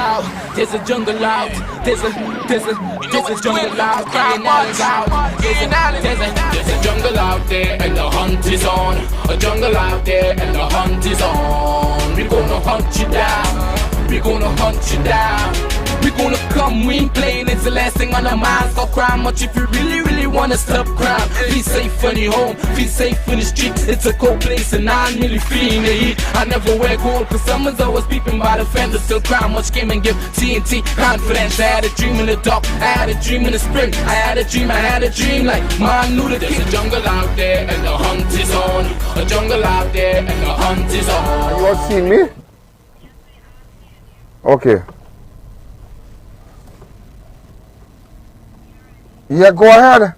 out, there's a jungle out, there's a jungle out, Ian Alleyne's out, there's a jungle out there and the hunt is on, a jungle out there and the hunt is on. We're gonna hunt you down, we're gonna hunt you down. We're gonna come, we ain't playing, it's the last thing on our minds. Stop crime much if you really wanna stop crime. Be safe when you're home, be safe in the streets. It's a cold place and I'm really feeling the heat. I never wear gold cause someone's always peeping by the fence. Still crime much came and give TNT confidence. I had a dream in the dark, I had a dream in the spring. I had a dream like Martin Luther King. There's a jungle out there and the hunt is on, a jungle out there and the hunt is on. You all seen me? Okay. Yeah, go ahead.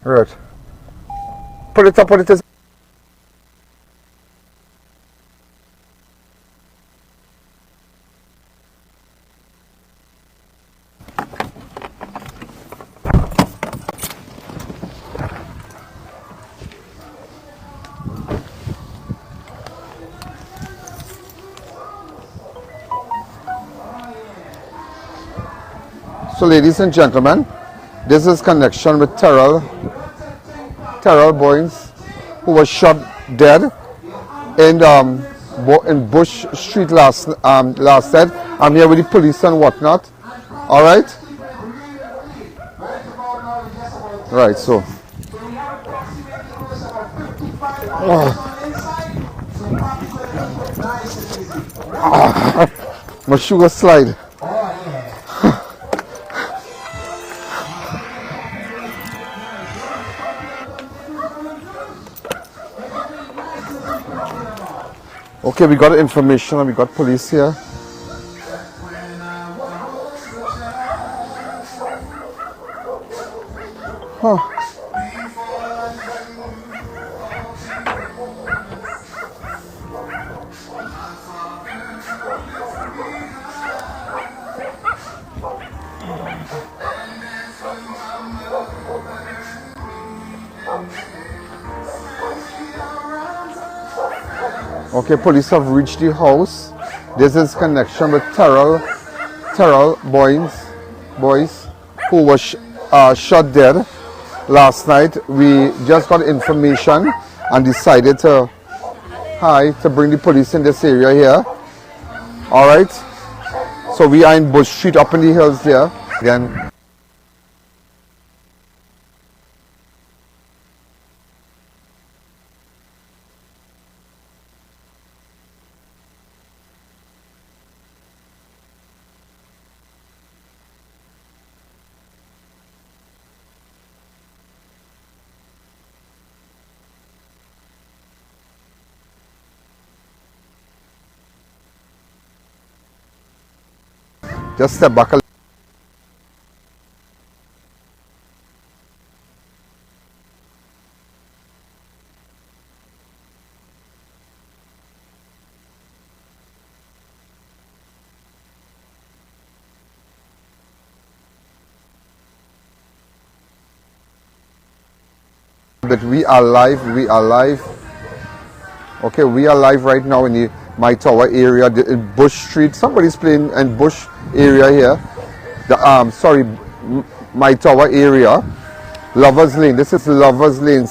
Right. Put it up, put it this. So ladies and gentlemen, this is connection with Terrell Boynes, who was shot dead in Bush Street last night. I'm here with the police and whatnot. All right. Right. So. My sugar slide. Okay, we got information and we got police here. Huh. Okay, police have reached the house. This is connection with Terrell Boynes, who was shot dead last night. We just got information and decided to bring the police in this area here. All right. So we are in Bush Street, up in the hills there. Again. Just step back a little. That we are live. Okay, we are live right now in the My Tower area, in Bush Street. Somebody's playing in Bush area here. My Tower area. Lovers Lane. This is Lovers Lane.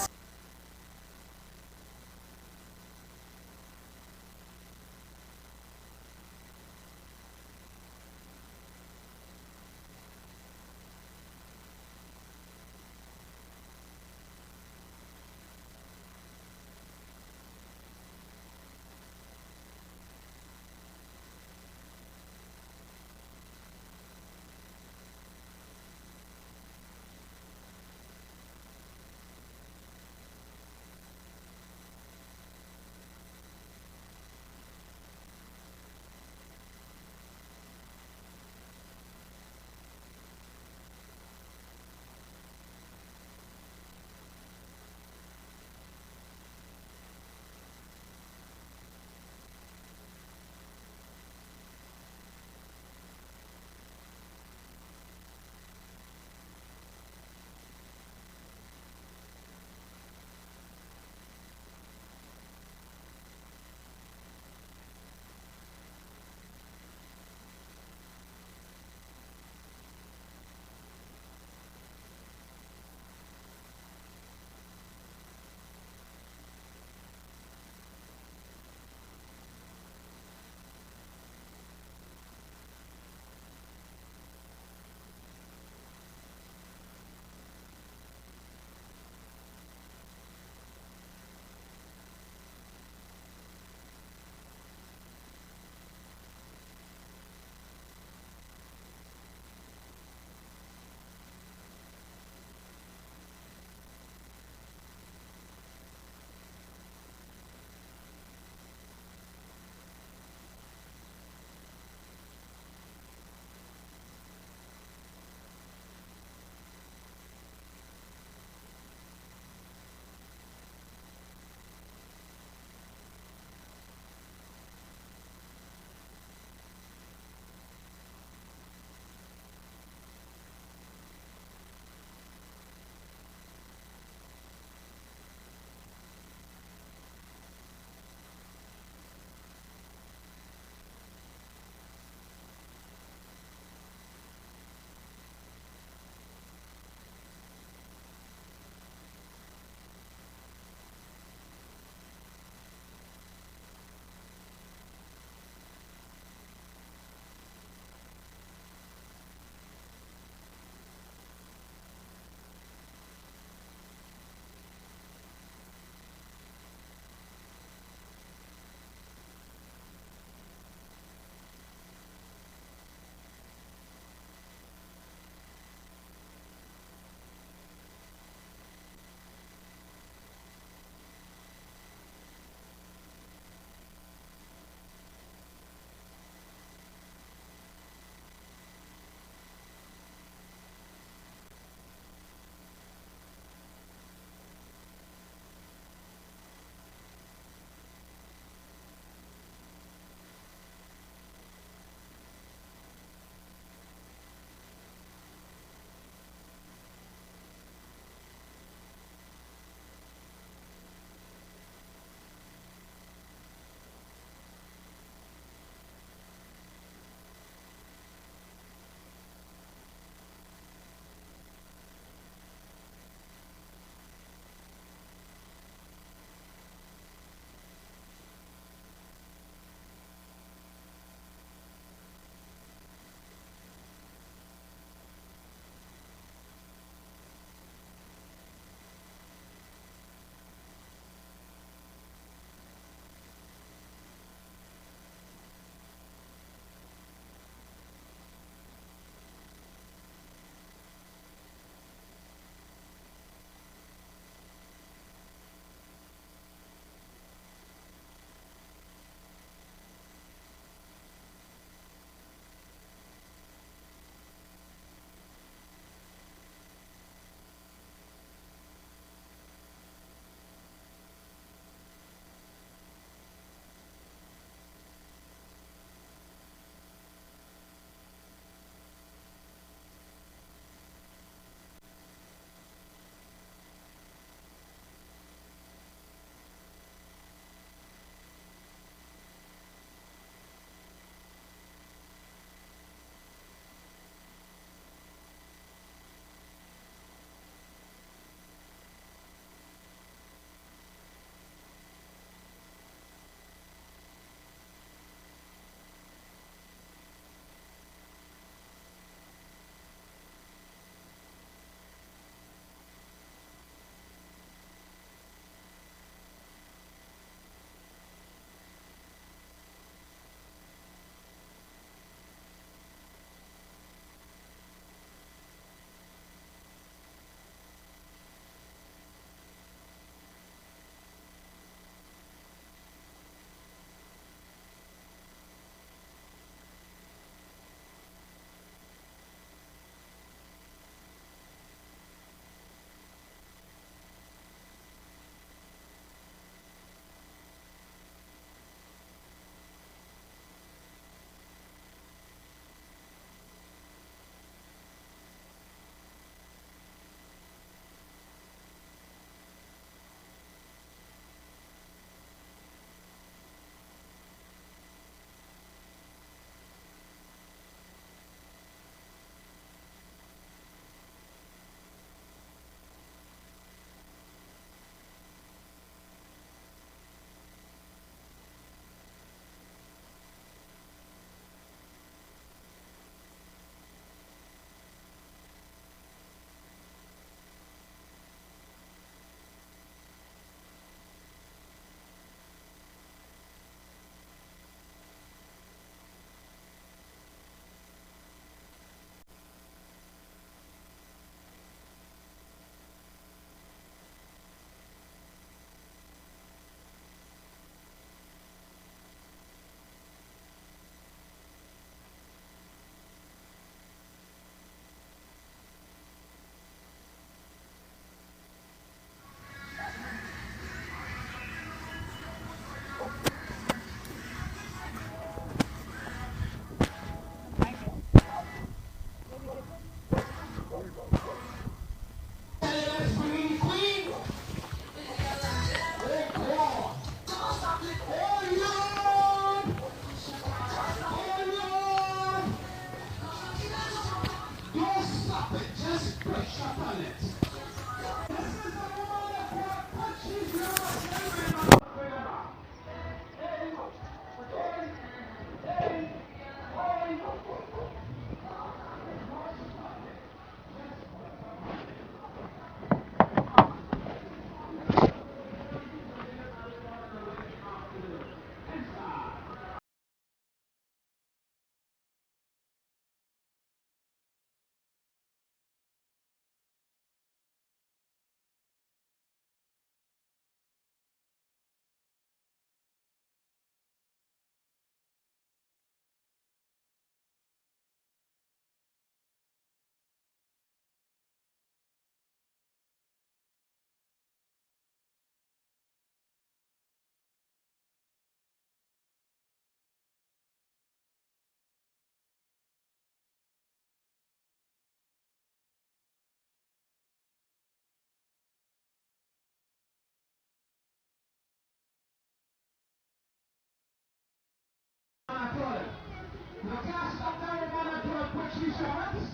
can't stop that woman and do a quick insurance.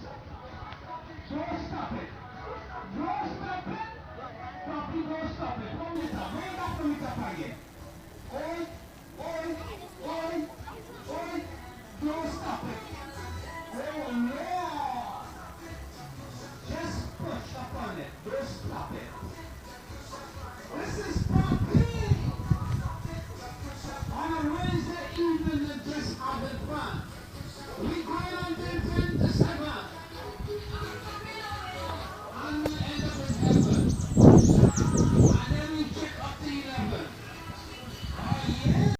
Don't stop it. Don't stop it. Papi, don't stop it. Come with her. Bring back the meter again. Oi, oi, oi, oi. Don't stop it. Oh, Lord. Just push up on it. Don't stop it. This is Papi. On a Wednesday evening and just having fun. We going on there 10 to 7. And we end up in heaven. And then we check up to 11. Oh yeah.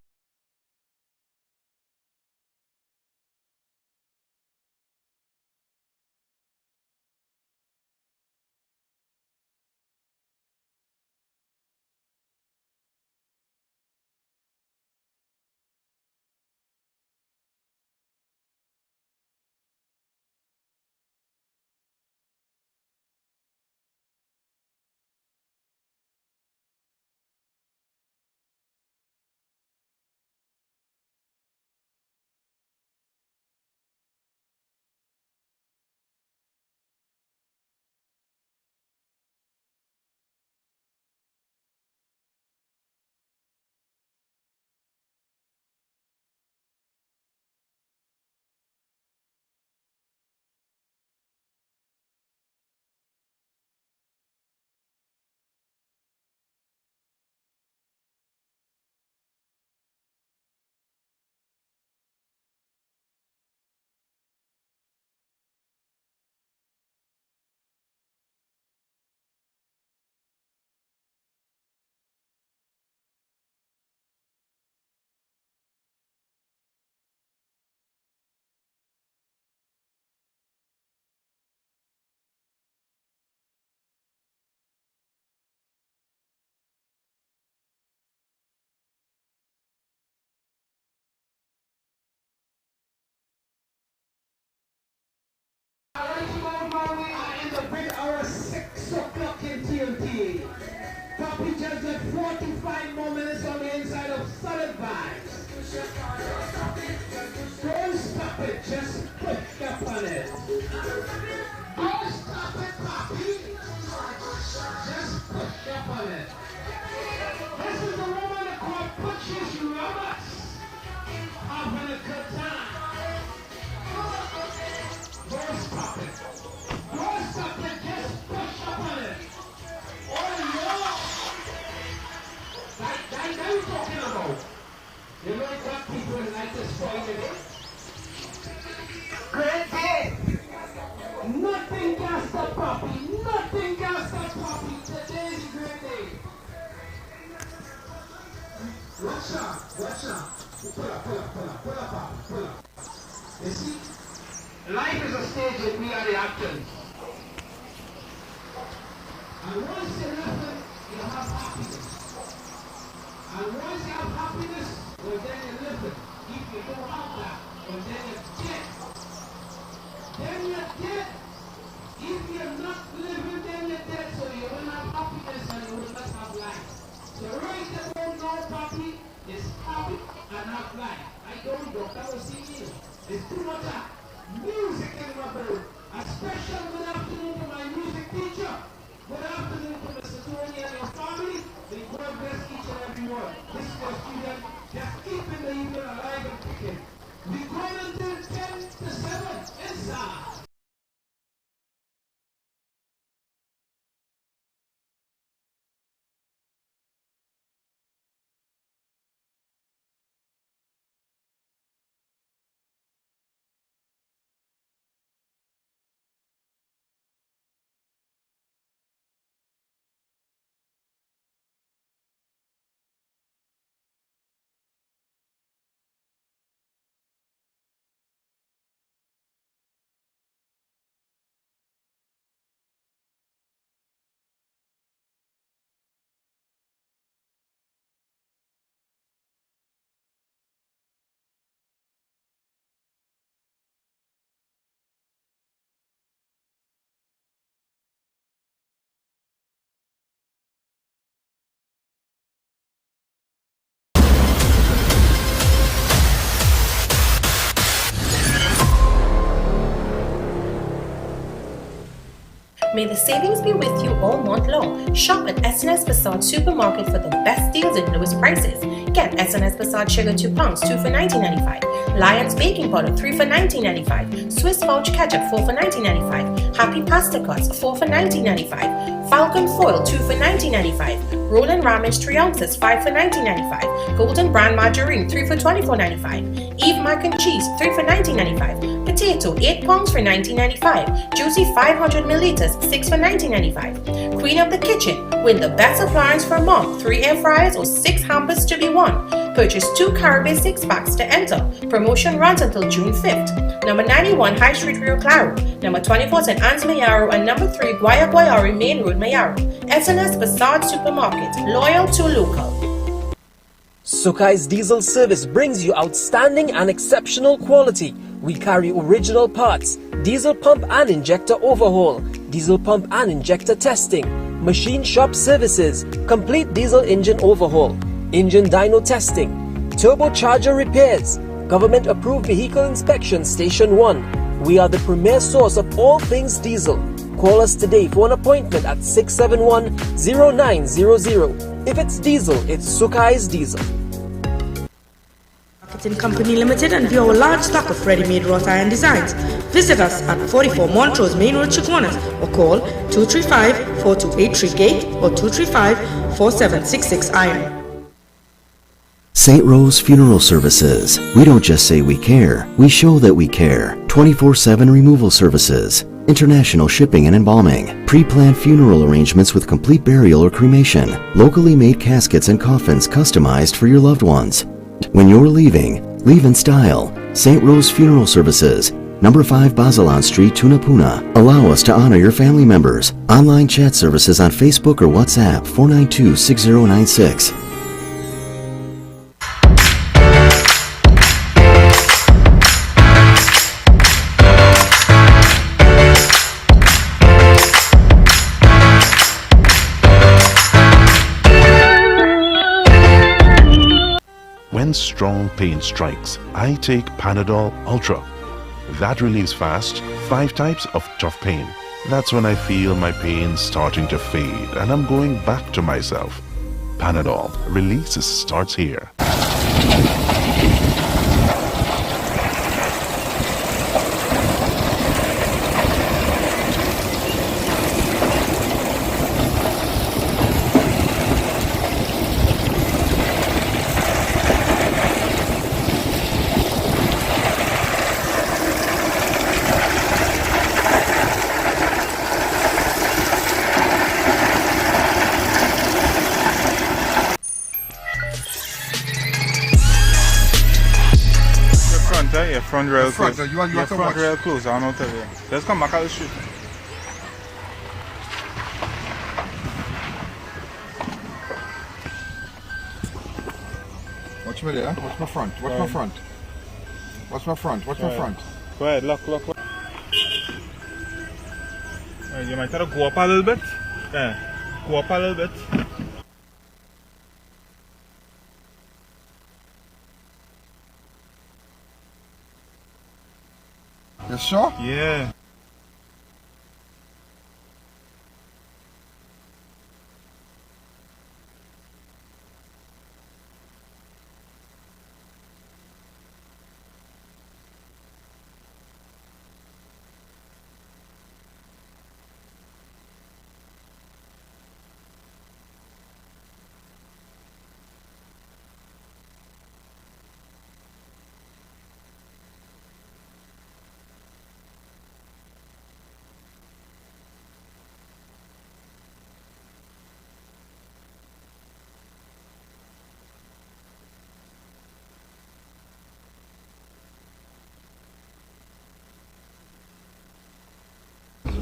We are in the big hour 6 o'clock in TNT. Papi just did 45 more minutes on the inside of Solid Vibes. Don't stop it, just push up on it. Don't stop it, Papi. Just push up on it. This is the woman that called Pushes Roberts. Having a good time. Don't stop it. Don't stop it, just push up on it. Oh no! That you talking about? You know what people like to spoil it? Great day! Nothing can stop Papi. Nothing can stop Papi. Today is a great day. Watch out, watch out. Pull up, Papi, pull up. You see? Life is a stage and we are the actors. And once you listen, you have happiness. And once you have happiness, well then you listen. If you don't have that, well then you're dead. Then you're dead. If you're not living, then you're dead. So you will have happiness and you will not have life. So right about now, Papi, is happy and have life. I don't know, that was singing. It's too much music in my brain. A special good afternoon to my music teacher. Good afternoon to Mr. Tony and your family. May God bless each and every one. This is your student, just keeping the evening alive and kicking. We go until 10 to 7 inside. May the savings be with you all month long. Shop at S&S Basard Supermarket for the best deals and lowest prices. Get S&S Basard sugar 2 pounds, 2 for $19.95. Lions baking powder, 3 for $19.95. Swiss pouch ketchup, 4 for $19.95. Happy pasta cuts, 4 for $19.95. Falcon foil, 2 for $19.95. Roland Ramage 3 ounces, 5 for $19.95. Golden brand margarine, 3 for $24.95. Eve mac and cheese, 3 for $19.95. Potato, 8 pounds for $19.95. Juicy 500 milliliters, 6 for $19.95. Queen of the kitchen, win the best appliance for mom, 3 air fryers or 6 hampers to be won. Purchase 2 Caribbean 6 packs to enter. Promotion runs until June 5th. Number 91 High Street, Rio Claro. Number 24 St. Anne's, Mayaro. And number 3 Guayaguayari Main Road, Mayaro. S&S Basard Supermarket. Loyal to local. Sukai's Diesel Service brings you outstanding and exceptional quality. We carry original parts, diesel pump and injector overhaul, diesel pump and injector testing, machine shop services, complete diesel engine overhaul, engine dyno testing, turbocharger repairs, government approved vehicle inspection station 1. We are the premier source of all things diesel. Call us today for an appointment at 671-0900. If it's diesel, it's Sukai's Diesel. Marketing Company Limited and view our large stock of ready-made wrought iron designs. Visit us at 44 Montrose Main Road, Chikwanas, or call 235-4283 Gate or 235-4766 Iron. St. Rose Funeral Services. We don't just say we care, we show that we care. 24/7 removal services, international shipping and embalming, pre-planned funeral arrangements with complete burial or cremation, locally made caskets and coffins customized for your loved ones. When you're leaving, leave in style. St. Rose Funeral Services, number 5 Basalan Street, Tunapuna. Allow us to honor your family members. Online chat services on Facebook or WhatsApp 492-6096. When strong pain strikes, I take Panadol Ultra. That relieves fast 5 types of tough pain. That's when I feel my pain starting to fade and I'm going back to myself. Panadol. Release starts here. Front rail close. You want to front watch? rail close. I don't tell you. Let's come back at the street. Watch me there. Watch my front. Watch my front. Watch my front. Watch my front. Go ahead. Look. You might have to go up a little bit. Yeah. Go up a little bit. You sure? Yeah.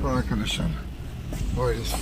Product condition. Oh, it is.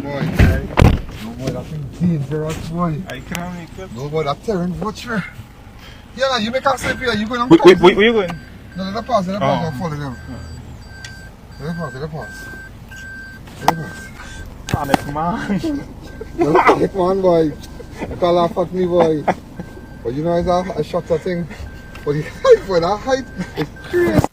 Boy, no boy, that thing dangerous, boy. I can't make it. No boy, that terrain, watch me. Yeah, no, you make us sleep here. You going on Wait, pause? where you going? No, let it pass, Oh. I'll follow them. Let it pass. Let it pass. Panic, man. Come on, boy. You can't laugh at me, boy. But you know, it's a shutter thing. But the height, for that height, it's crazy.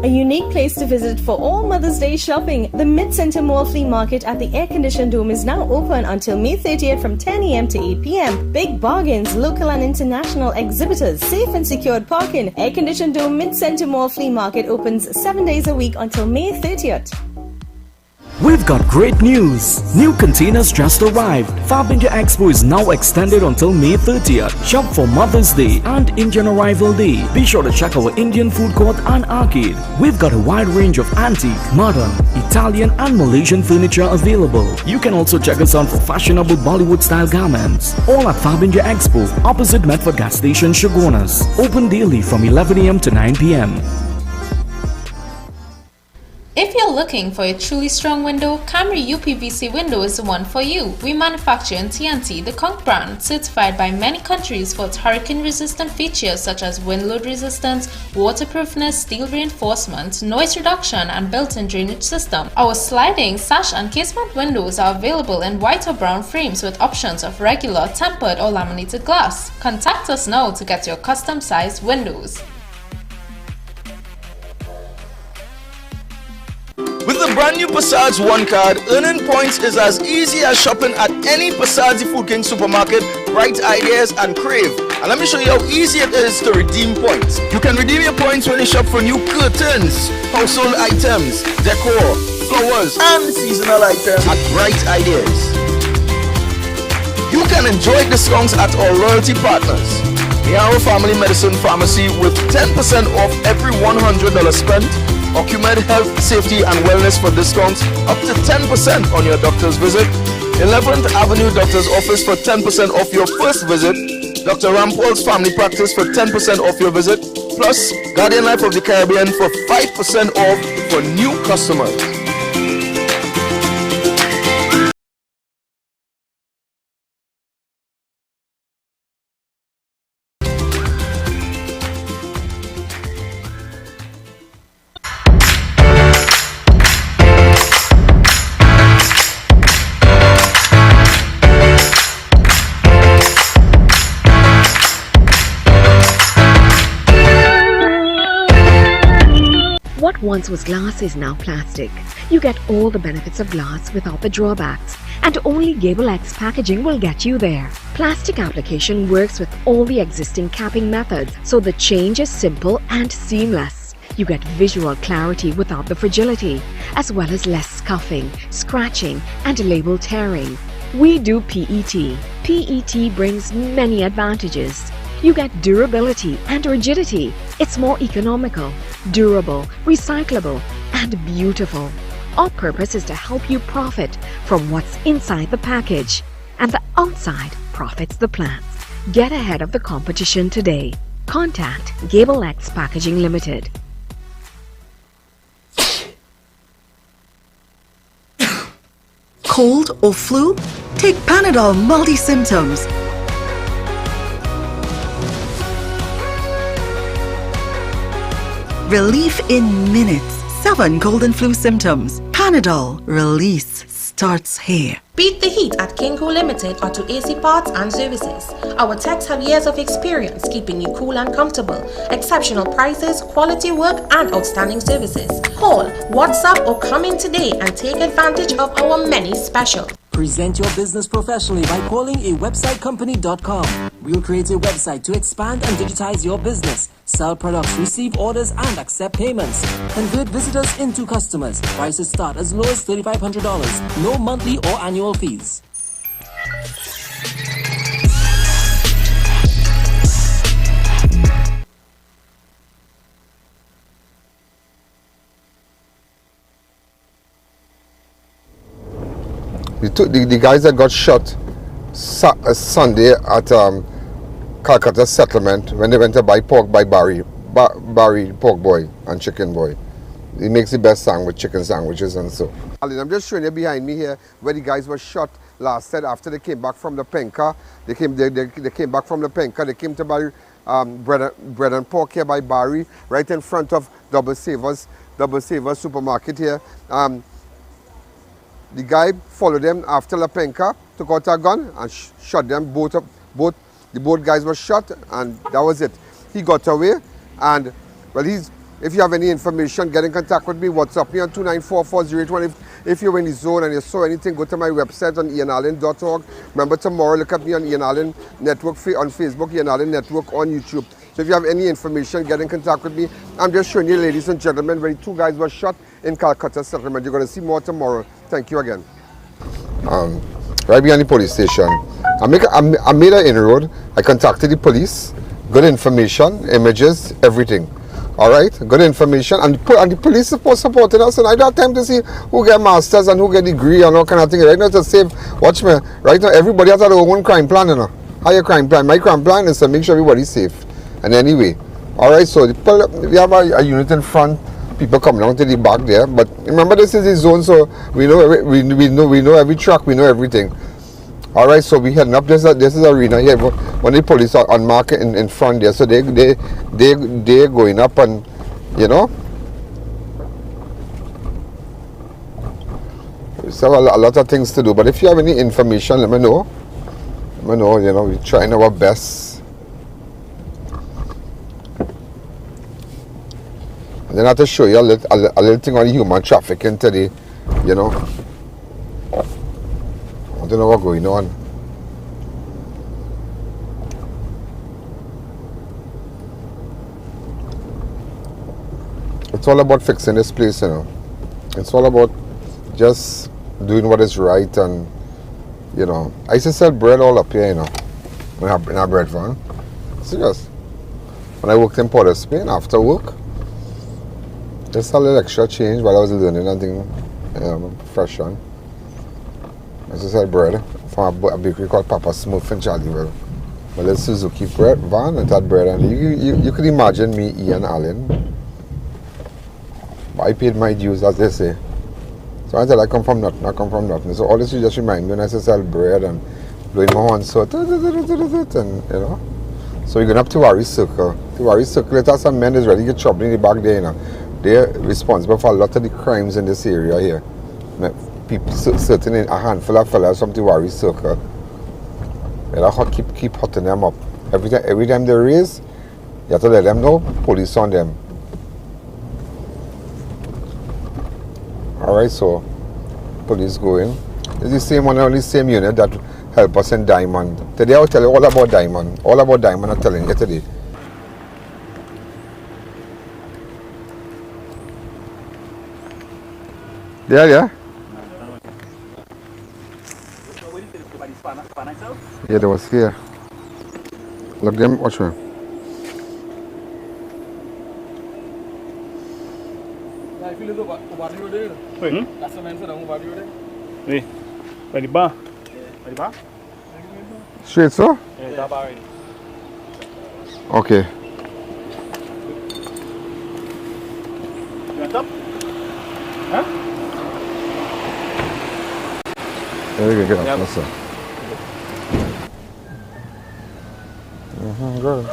A unique place to visit for all Mother's Day shopping, the Mid-Center Mall Flea Market at the air-conditioned dome is now open until May 30th from 10 a.m. to 8 p.m. Big bargains, local and international exhibitors, safe and secured parking. Air-conditioned dome Mid-Center Mall Flea Market opens 7 days a week until May 30th. We've got great news! New containers just arrived. Fab India Expo is now extended until May 30th. Shop for Mother's Day and Indian Arrival Day. Be sure to check our Indian food court and arcade. We've got a wide range of antique, modern, Italian and Malaysian furniture available. You can also check us out for fashionable Bollywood style garments. All at Fab India Expo, opposite Medford Gas Station, Shogunas. Open daily from 11 a.m. to 9 p.m. If you're looking for a truly strong window, Camry UPVC window is the one for you. We manufacture in TNT, the Conch brand, certified by many countries for its hurricane-resistant features such as wind load resistance, waterproofness, steel reinforcement, noise reduction, and built-in drainage system. Our sliding, sash, and casement windows are available in white or brown frames with options of regular, tempered, or laminated glass. Contact us now to get your custom-sized windows. With the brand new Passage One card, earning points is as easy as shopping at any Passage Food King supermarket, Bright Ideas and Crave. And let me show you how easy it is to redeem points. You can redeem your points when you shop for new curtains, household items, decor, flowers, and seasonal items at Bright Ideas. You can enjoy discounts at our loyalty partners. Our Family Medicine Pharmacy with 10% off every $100 spent. Ocumed Health, Safety and Wellness for discounts up to 10% on your doctor's visit. 11th Avenue Doctor's Office for 10% off your first visit. Dr. Rampol's Family Practice for 10% off your visit. Plus, Guardian Life of the Caribbean for 5% off for new customers. What once was glass is now plastic. You get all the benefits of glass without the drawbacks, and only Gable X packaging will get you there. Plastic application works with all the existing capping methods, so the change is simple and seamless. You get visual clarity without the fragility, as well as less scuffing, scratching, and label tearing. We do PET. PET brings many advantages. You get durability and rigidity. It's more economical, durable, recyclable, and beautiful. Our purpose is to help you profit from what's inside the package, and the outside profits the plants. Get ahead of the competition today. Contact Gable X Packaging Limited. Cold or flu? Take Panadol multi-symptoms. Relief in minutes. 7 cold and flu symptoms. Panadol. Release starts here. Beat the heat at Kinko Limited Auto AC Parts and Services. Our techs have years of experience keeping you cool and comfortable. Exceptional prices, quality work, and outstanding services. Call, WhatsApp, or come in today and take advantage of our many specials. Present your business professionally by calling a websitecompany.com. We'll create a website to expand and digitize your business, sell products, receive orders, and accept payments. Convert visitors into customers. Prices start as low as $3,500. No monthly or annual fees. The guys that got shot Sunday at Calcutta Settlement when they went to buy pork by Barry Pork Boy and Chicken Boy. He makes the best sandwich, chicken sandwiches and so. I'm just showing you behind me here where the guys were shot last night after they came back from the Penka. They came back from the Penka. They came to buy bread and pork here by Barry, right in front of Double Savers supermarket here. The guy followed them after La Penka, took out a gun and shot them. Both guys were shot, and that was it. He got away, and well, If you have any information, get in contact with me. WhatsApp me on 2944020. If you're in the zone and you saw anything, go to my website on ianalleyne.org. Remember, tomorrow, look at me on Ian Alleyne Network on Facebook, Ian Alleyne Network on YouTube. So if you have any information, get in contact with me. I'm just showing you, ladies and gentlemen, where 2 guys were shot in Calcutta settlement. You're going to see more tomorrow. Thank you again. Right behind the police station. I made an inroad. I contacted the police. Good information, images, everything. All right, good information, and the police supporting us, and I don't have time to see who get masters and who get degree and all kind of thing. Right now, to save, watch me. Right now, everybody has their own crime plan, you know. Higher crime plan. My crime plan is to make sure everybody's safe. And anyway, all right. So we have a unit in front. People come down to the back there, but remember, this is the zone, so we know every track, we know everything. All right, so we heading up. This is arena here. When the police are on market in front there, so they're going up, and you know, we still have a lot of things to do. But if you have any information, let me know. You know, we're trying our best. And then I have to show you a little thing on human trafficking today. You know. I don't know what's going on. It's all about fixing this place, you know. It's all about just doing what is right, and you know. I used to sell bread all up here, you know, in our bread van. Serious. When I worked in Port of Spain, after work, just a little extra change while I was learning anything fresh on. I used to sell bread from a bakery called Papa Smith in Charlieville. My little Suzuki bread van and that bread, and you could imagine me, Ian Alleyne. I paid my dues, as they say. So I said I come from nothing. So all this just remind me when I used to sell bread and blowing my horn, so and you know. So we're going up to Wari Circle. To Wari Circle, it has some men that's ready to get trouble in the back there, you know. They're responsible for a lot of the crimes in this area here. People, certainly a handful of fellas from the Wari Circle. They keep hotting them up. Every time they raise, you have to let them know, police on them. Alright, so police going. It's the same one, only same unit that help us in Diamond. Today I'll tell you all about Diamond. All about Diamond I'm telling you today. Yeah. Yeah, they was here. Look them, watch me. Hey, by the bar. Straight, so? Okay. You want up? Huh? There you go, get up, yes, sir. Good.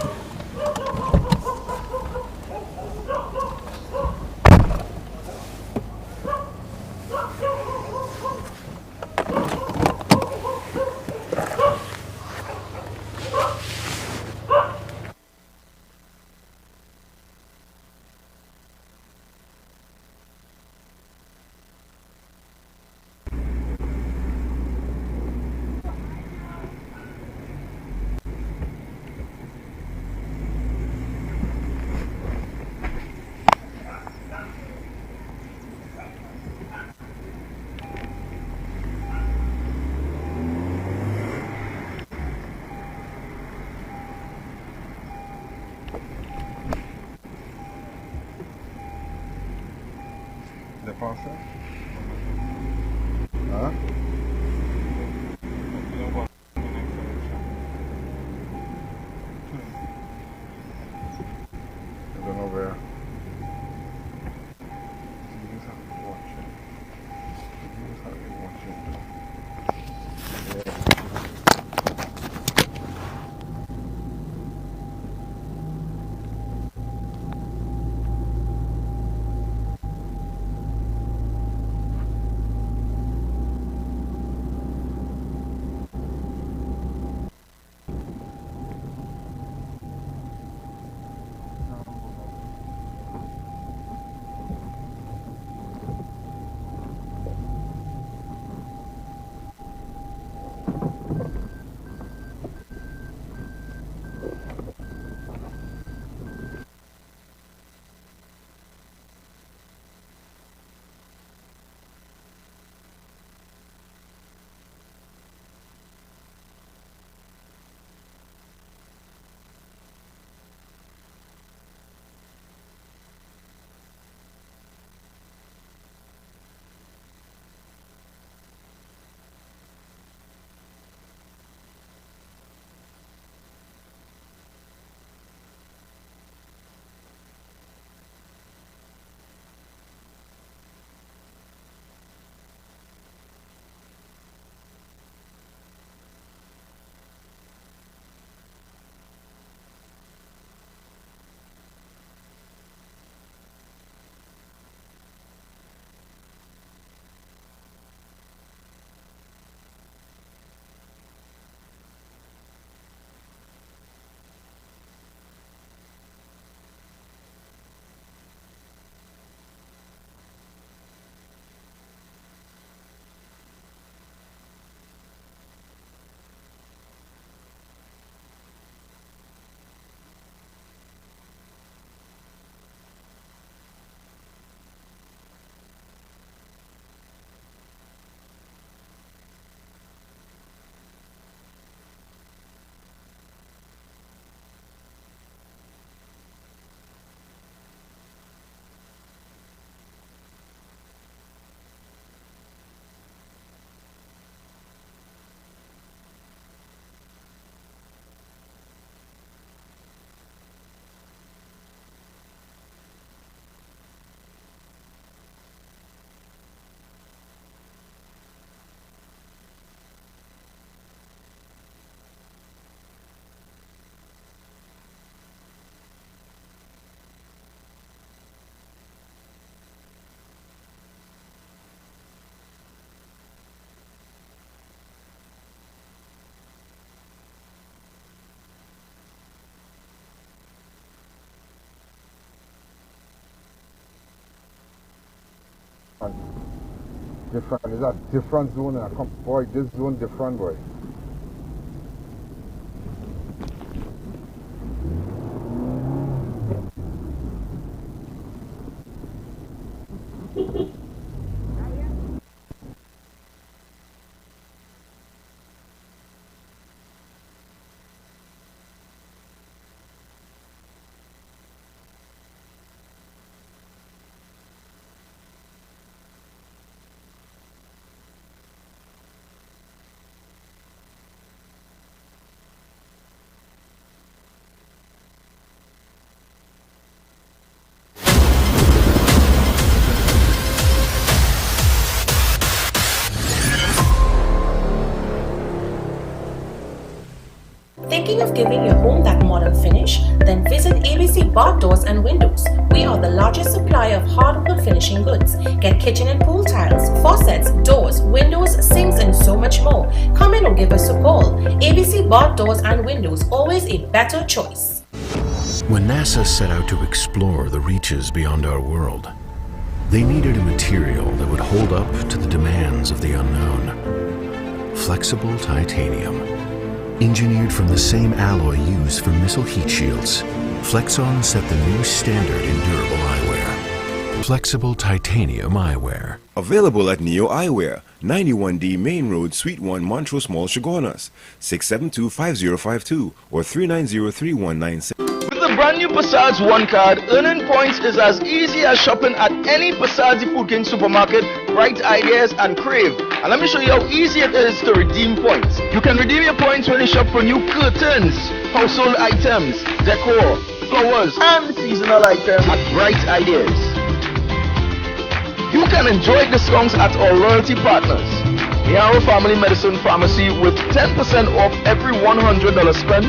The passer? Huh? I don't know where. You just have to watch it. You just have to watch it. Different, is that different zone and I come, boy, this zone different, boy. Thinking of giving your home that modern finish? Then visit ABC Bath Doors and Windows. We are the largest supplier of hardwood finishing goods. Get kitchen and pool tiles, faucets, doors, windows, sinks, and so much more. Come in or give us a call. ABC Bath Doors and Windows, always a better choice. When NASA set out to explore the reaches beyond our world, they needed a material that would hold up to the demands of the unknown. Flexible titanium. Engineered from the same alloy used for missile heat shields, Flexon set the new standard in durable eyewear. Flexible titanium eyewear. Available at Neo Eyewear, 91D Main Road, Suite 1, Montrose Mall, Chaguanas, 672-5052 or 390-3196. With the brand new Passage One card, earning points is as easy as shopping at any Passage Food King supermarket, Bright Ideas and Crave. And let me show you how easy it is to redeem points. You can redeem your points when you shop for new curtains, household items, decor, flowers, and seasonal items at Bright Ideas. You can enjoy discounts at our loyalty partners. Yarrow Family Medicine Pharmacy with 10% off every $100 spent.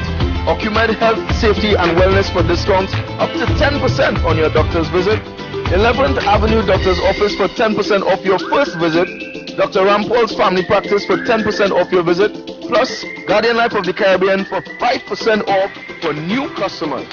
Ocumed Health, Safety and Wellness for discounts up to 10% on your doctor's visit. 11th Avenue Doctor's Office for 10% off your first visit. Dr. Rampol's Family Practice for 10% off your visit. Plus, Guardian Life of the Caribbean for 5% off for new customers.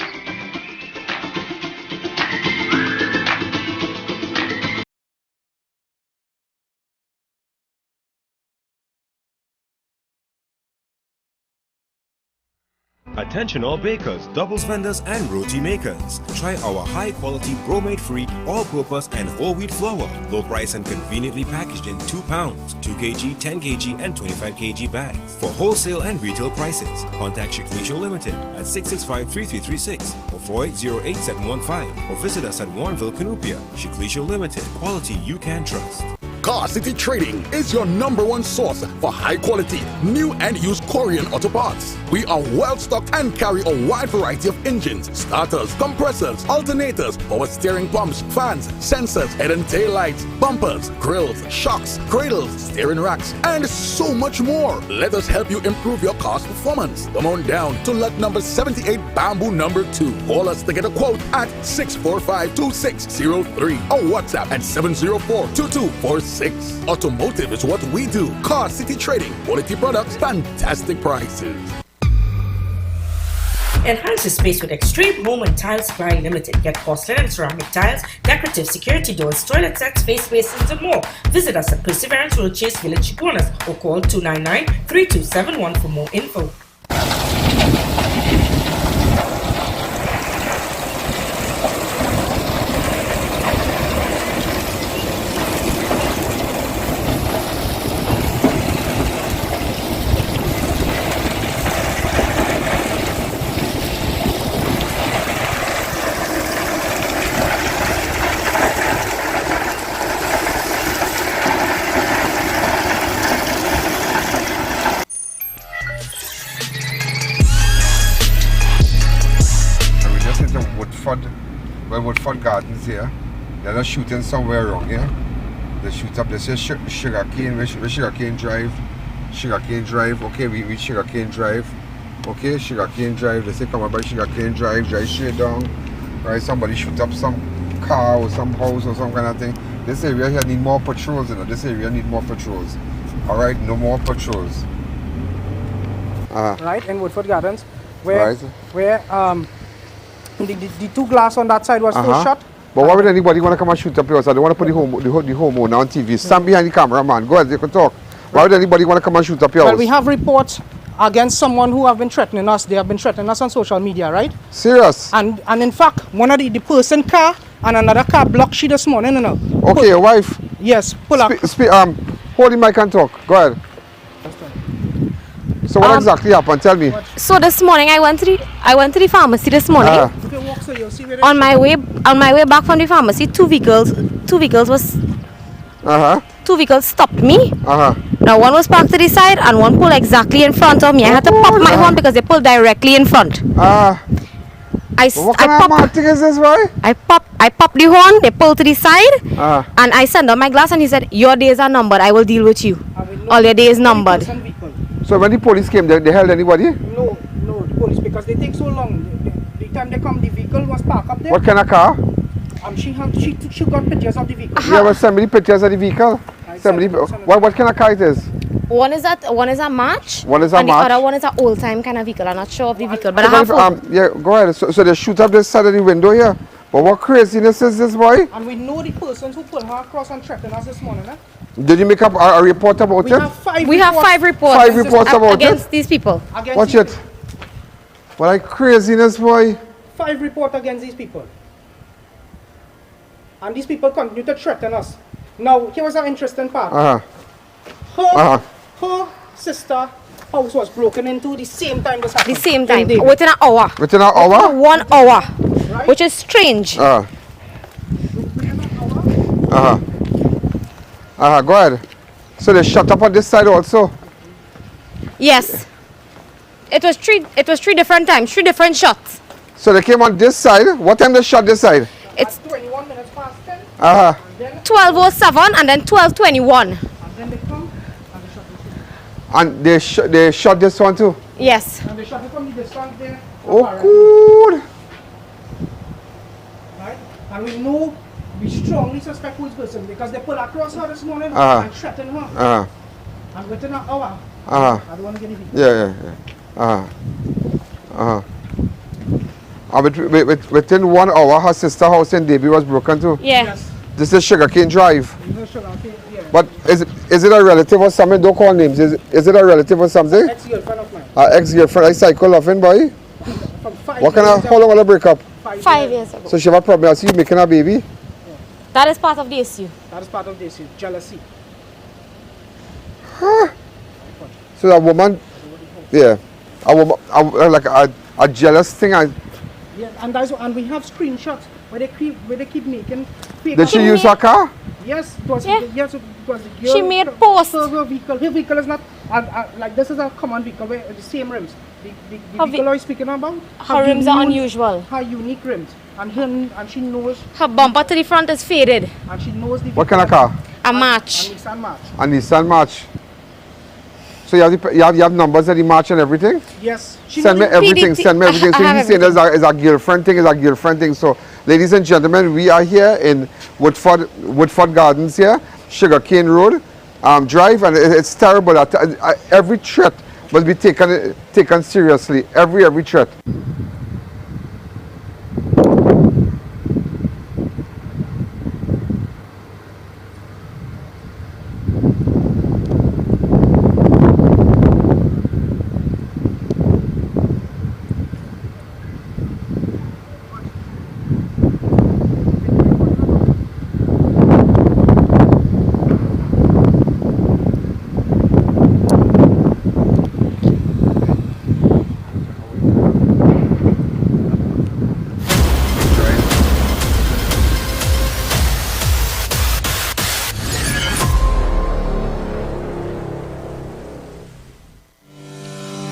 Attention all bakers, doubles vendors and roti makers. Try our high quality bromate free all-purpose and whole wheat flour. Low price and conveniently packaged in 2 pounds, 2 kg, 10 kg and 25 kg bags. For wholesale and retail prices, contact Shiklisho Limited at 665-3336 or 480-8715 or visit us at Warrenville, Canupia. Shiklisho Limited, quality you can trust. Car City Trading is your #1 source for high quality, new and used Korean auto parts. We are well stocked and carry a wide variety of engines, starters, compressors, alternators, power steering pumps, fans, sensors, head and tail lights, bumpers, grills, shocks, cradles, steering racks, and so much more. Let us help you improve your car's performance. Come on down to lot number 78 Bamboo number 2. Call us to get a quote at 645-2603 or WhatsApp at 704-2246. Automotive is what we do. Car City Trading. Quality products, fantastic prices. Enhance your space with Extreme Home and Tile Supply Limited. Get porcelain and ceramic tiles, decorative security doors, toilet sets, face basins, and more. Visit us at Perseverance Road, Chase Village, Chiconas, or call 299-3271 for more info. Woodford Gardens here. They're not shooting somewhere around here. They shoot up, they say Sugarcane, Sugarcane Drive. Sugarcane Drive, okay, we reach Sugarcane Drive. Okay, Sugarcane Drive, they say come up by Sugarcane Drive, drive straight down. Right, somebody shoot up some car or some house or some kind of thing. This area here need more patrols, you know. This area need more patrols. Alright, no more patrols. Right, in Woodford Gardens, where the two glass on that side was full shot. But why would anybody want to come and shoot up yours? I don't want to put the homeowner on TV. Stand behind the camera, man. Go ahead, you can talk. Why would anybody want to come and shoot up yours? Well, we have reports against someone who have been threatening us. They have been threatening us on social media, right? Serious? And in fact, one of the person car and another car blocked she this morning, you know. Okay, your wife? Yes, pull up. Hold the mic and talk. Go ahead. So what exactly happened? Tell me. So this morning I went to the pharmacy this morning. On my way back from the pharmacy, two vehicles stopped me. Now one was parked to the side and one pulled exactly in front of me. I had to pop my horn because they pulled directly in front. What kind of thing is this, boy? I popped the horn, they pulled to the side, and I sent up my glass and he said, your days are numbered, I will deal with you. All your days numbered. So when the police came, they held anybody? No, the police, because they take so long. The time they come, the vehicle was parked up there. What kind of car? She got pictures of the vehicle. Yeah, but send me pictures of the vehicle. What kind of car it is? One is a March. One is a and March. The other one is an old time kind of vehicle. I'm not sure of the vehicle, but I have yeah, go ahead. So they shoot up this side of the window here. But what craziness is this, boy? And we know the persons who pulled her across and threatened us this morning, eh? Did you make up a report about it? We have 5 reports. 5 reports about against these people. Watch it. What like craziness, boy? 5 reports against these people. And these people continue to threaten us. Now, here was an interesting part. Her sister house was broken into the same time this happened. The same time. Within an hour. Within an hour? 1 hour. Right? Which is strange. Go ahead. So they shut up on this side also? Yes. It was three different times, 3 different shots. So they came on this side. What time they shot this side? It's 21 minutes past 10. 12:07 and then 12:21. And then they come and they shot this one. And they shot this one too? Yes. And they shot it from the distance there. Oh, good. Right? And we strongly suspect who is person because they pulled across her this morning and threatened her. And within an hour, I don't want to get it. Within 1 hour, her sister house in Davie was broken too? Yes. This is Sugarcane Drive. But is it a relative or something? Don't call names. Is it a relative or something? Ex-girlfriend of mine. Ex-girlfriend. I cycle often, boy? from 5 What kind of, how long will I break up? 5 years ago. So she have a problem. I see you making a baby? That is part of the issue. That is part of the issue. Jealousy. Huh? So a woman, yeah, a woman, like a jealous thing. Yeah, and we have screenshots where they keep making fake. Did she use her car? Yes, it was. Yeah. Yes, it was the girl. She made posts. Her vehicle is not like this is a common vehicle with the same rims. The vehicle I was speaking about. Her rims are unusual. Her unique rims, and she knows. Her bumper to the front is faded. And she knows the. What kind of car? A March. A Nissan March. A Nissan March. So you have numbers of the March and everything? Yes. Send me everything. Send me everything. So he's saying it's a girlfriend thing. It's a girlfriend thing. So, ladies and gentlemen, we are here in Woodford Gardens here, Sugarcane Road Drive, and it's terrible. Every threat must be taken seriously. Every threat.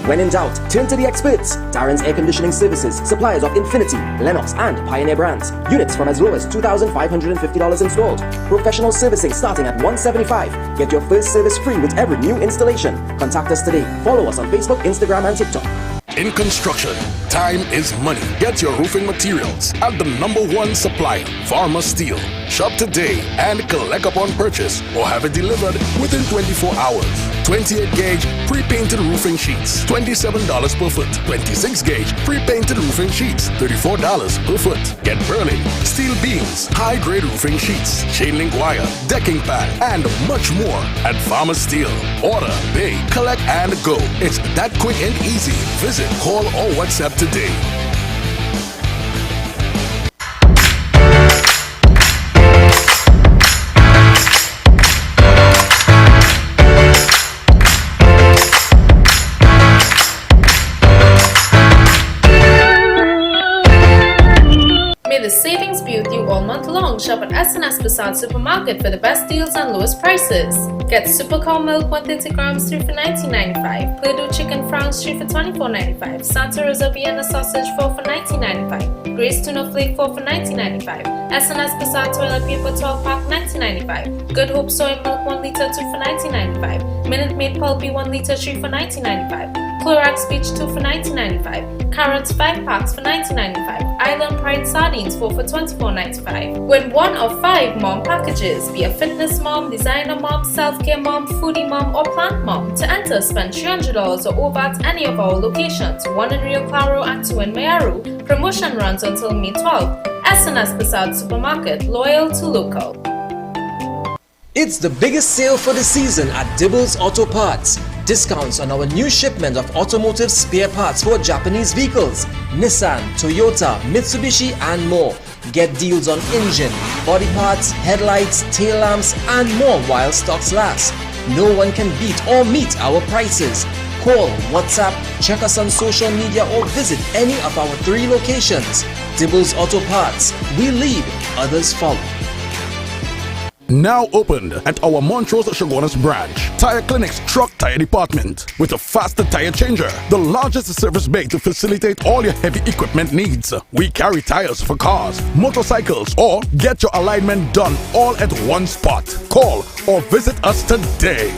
When in doubt, turn to the experts. Darren's Air Conditioning Services, suppliers of Infinity, Lennox, and Pioneer brands. Units from as low as $2,550 installed. Professional servicing starting at $175. Get your first service free with every new installation. Contact us today. Follow us on Facebook, Instagram, and TikTok. In construction, time is money. Get your roofing materials at the #1 supplier, Farmer Steel. Shop today and collect upon purchase or have it delivered within 24 hours. 28 gauge pre-painted roofing sheets, $27 per foot. 26 gauge pre-painted roofing sheets, $34 per foot. Get Berlin, steel beams, high-grade roofing sheets, chain link wire, decking pad, and much more at Farmer Steel. Order, pay, collect, and go. It's that quick and easy. Visit, call, or WhatsApp today. May the savings be with you all month long. Shop at S&S Passat Supermarket for the best deals and lowest prices. Get Super Cow Milk 130 grams 3 for $19.95. Purdue Chicken Franks 3 for $24.95. Santa Rosa Vienna Sausage 4 for $19.95. Grace Tuna Flake 4 for $19.95. S&S Passat Toilet Paper 12 pack $19.95. Good Hope Soy Milk 1 liter 2 for $19.95. Minute Maid Pulpy 1 liter 3 for $19.95. Clorox Beach 2 for $19.95. Carrots 5 packs for $19.95. Island Pride Sardines 4 for $24.95. Win 1 of 5 mom packages. Be a fitness mom, designer mom, self-care mom, foodie mom, or plant mom. To enter, spend $300 or over at any of our locations. 1 in Rio Claro and 2 in Mearu. Promotion runs until May 12th. S&S Passat Supermarket, loyal to local. It's the biggest sale for the season at Dibbles Auto Parts. Discounts on our new shipment of automotive spare parts for Japanese vehicles, Nissan, Toyota, Mitsubishi, and more. Get deals on engine, body parts, headlights, tail lamps, and more while stocks last. No one can beat or meet our prices. Call, WhatsApp, check us on social media, or visit any of our 3 locations. Dibbles Auto Parts. We lead, others follow. Now opened at our Montrose Chaguanas branch, Tire Clinic's truck tire department with a faster tire changer, the largest service bay to facilitate all your heavy equipment needs. We carry tires for cars, motorcycles, or get your alignment done all at one spot. Call or visit us today.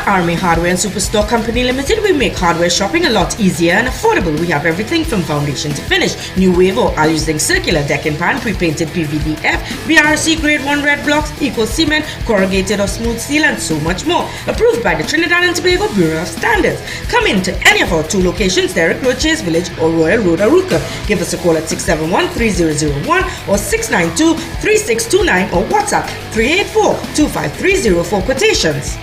At Army Hardware and Superstore Company Limited, we make hardware shopping a lot easier and affordable. We have everything from foundation to finish. New wave or using circular deck and pan, pre-painted PVDF, BRC grade 1 red blocks, eco cement, corrugated or smooth steel, and so much more. Approved by the Trinidad and Tobago Bureau of Standards. Come in to any of our 2 locations, Derrick Road, Chase Village, or Royal Road, Aruca. Give us a call at 671-3001 or 692-3629 or WhatsApp 384-253 for quotations.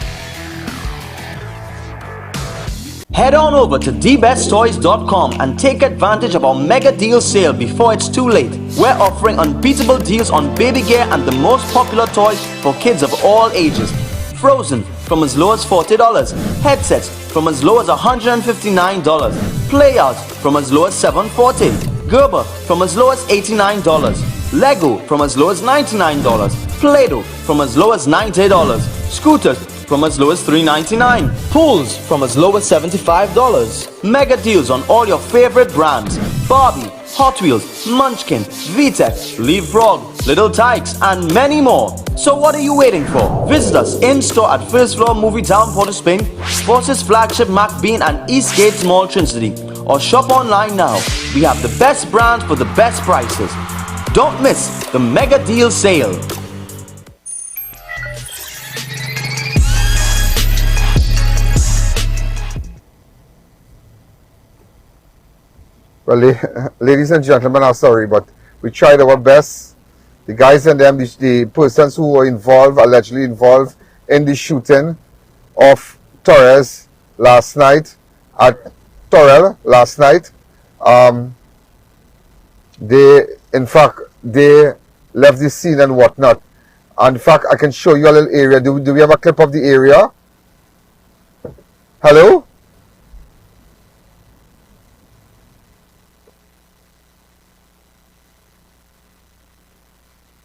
Head on over to dbesttoys.com and take advantage of our mega deal sale before it's too late. We're offering unbeatable deals on baby gear and the most popular toys for kids of all ages. Frozen from as low as $40, headsets from as low as $159, playouts from as low as $740, Gerber from as low as $89, Lego from as low as $99, Play-Doh from as low as $90, scooters from as low as $3.99, pools from as low as $75. Mega deals on all your favorite brands: Barbie, Hot Wheels, Munchkin, VTech, Leapfrog, Little Tykes, and many more. So what are you waiting for? Visit us in-store at First Floor Movie Town, Port of Spain, Forces Flagship McBean and Eastgate Mall, Trinity. Or shop online now. We have the best brands for the best prices. Don't miss the mega deal sale. Well, ladies and gentlemen, I'm sorry, but we tried our best. The guys and them, the persons who were involved, allegedly involved in the shooting of Torres last night, at Torrell last night, they left the scene and whatnot. And in fact, I can show you a little area. Do we have a clip of the area? Hello?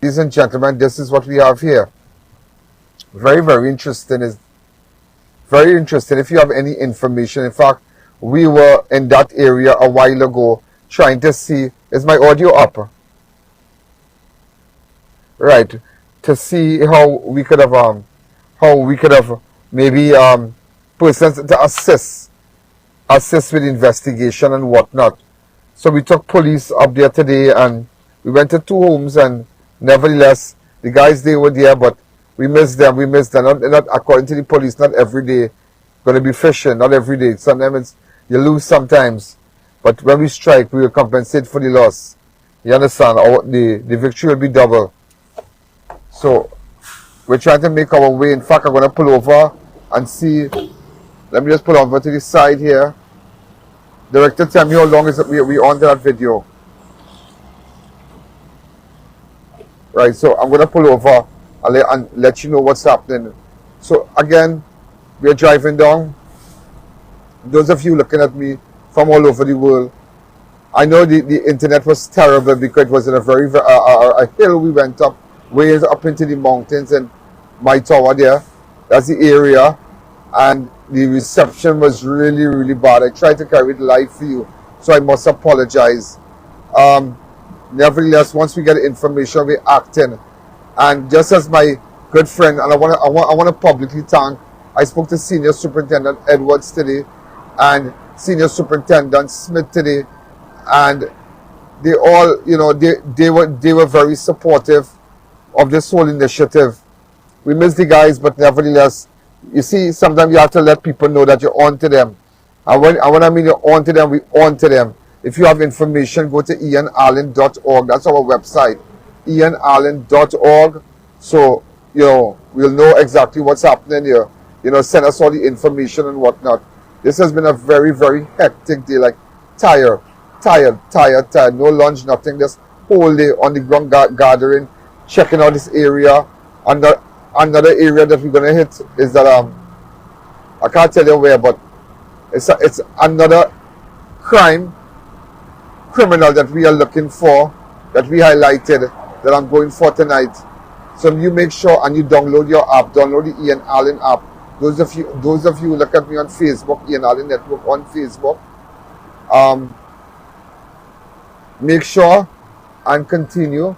Ladies and gentlemen, this is what we have here. Very, very interesting. Is very interesting. If you have any information, in fact, we were in that area a while ago trying to see, is my audio up? Right, to see how we could have maybe persons to assist with investigation and whatnot. So we took police up there today and we went to 2 homes, and nevertheless, the guys, they were there, but we missed them. Not according to the police, not every day going to be fishing, not every day. Sometimes you lose sometimes. But when we strike, we will compensate for the loss. You understand? The victory will be double. So we're trying to make our way. In fact, I'm going to pull over and see. Let me just pull over to the side here. Director, tell me how long is it we on to that video. Right, so I'm going to pull over and let you know what's happening. So again, we are driving down. Those of you looking at me from all over the world, I know the internet was terrible because it was in a very a hill we went up, way up into the mountains, and my tower there, that's the area, and the reception was really, really bad. I tried to carry it live for you, so I must apologize. Nevertheless, once we get information, we're acting. And just as my good friend, and I want to publicly thank, I spoke to Senior Superintendent Edwards today and Senior Superintendent Smith today, and they all, they were very supportive of this whole initiative. We miss the guys, but nevertheless, you see, sometimes you have to let people know that you're on to them. And when I mean you're on to them, we're on to them. If you have information, go to ianallen.org. That's our website, ianallen.org. So, we'll know exactly what's happening here. Send us all the information and whatnot. This has been a very, very hectic day, like tired. No lunch, nothing. Just whole day on the ground gathering, checking out this area. Another area that we're going to hit is that, I can't tell you where, but it's another criminal that we are looking for, that we highlighted, that I'm going for tonight. So you make sure and you download your app, download the Ian Alleyne app. Those of you who look at me on Facebook, Ian Alleyne Network on Facebook, make sure and continue.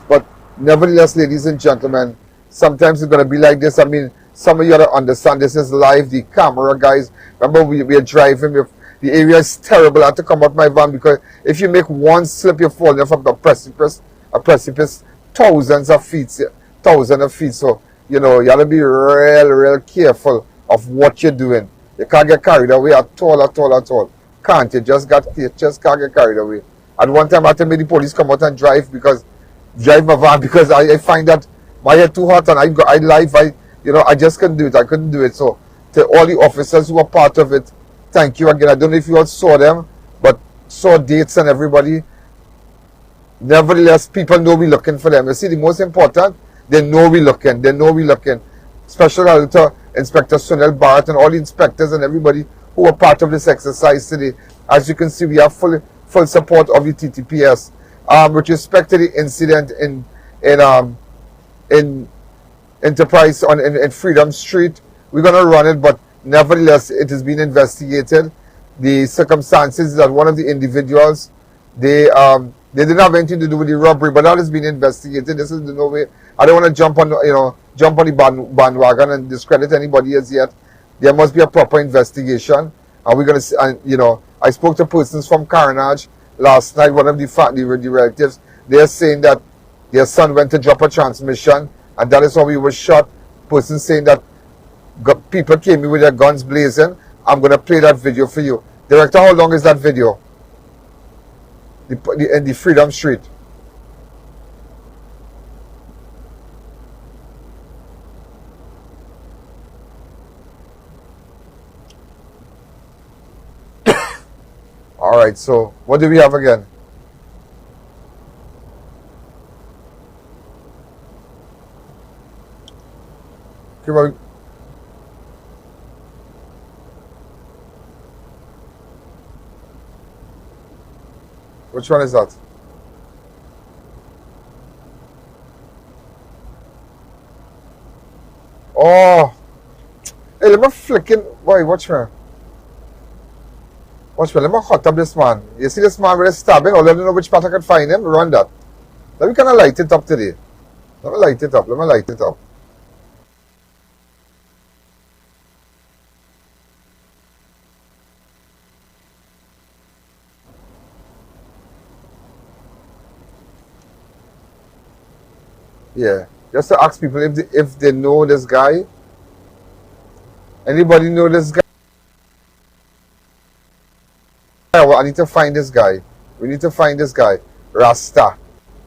But nevertheless, ladies and gentlemen, sometimes it's going to be like this. I mean, some of you gotta understand this is live. The camera guys, remember we are driving. The area is terrible. I had to come out my van because if you make one slip, you're falling from a precipice, thousands of feet. So, you know, you have to be real careful of what you're doing. You can't get carried away at all. Can't you? Just can't get carried away. At one time, I had to make the police come out and drive my van because I find that my head too hot and I just couldn't do it. I couldn't do it. So, to all the officers who were part of it, thank you again. I don't know if you all saw them, but saw dates and everybody. Nevertheless, people know we're looking for them. You see, the most important, they know we're looking. Special Auditor Inspector Sunil Bharat and all the inspectors and everybody who were part of this exercise today. As you can see, we have full support of the TTPS. With respect to the incident in Enterprise in Freedom Street, we're going to run it, but nevertheless, it is being investigated. The circumstances that one of the individuals, they didn't have anything to do with the robbery, but that is being investigated. This is no way. I don't want to jump on the bandwagon and discredit anybody as yet. There must be a proper investigation, and we're going to. And I spoke to persons from Carnage last night. One of the relatives, they're saying that their son went to drop a transmission, and that is how he was shot. Person saying that people came in with their guns blazing. I'm going to play that video for you. Director, how long is that video? In the Freedom Street. All right, so what do we have again? Which one is that? Oh, hey, let me flicking. Boy, watch me. Let me hot up this man. You see this man with a stabbing? Oh, let me know which part I can find him. Run that. Let me kind of light it up today. Let me light it up. Yeah, just to ask people if they know this guy. Anybody know this guy? Well, I need to find this guy. We need to find this guy. Rasta.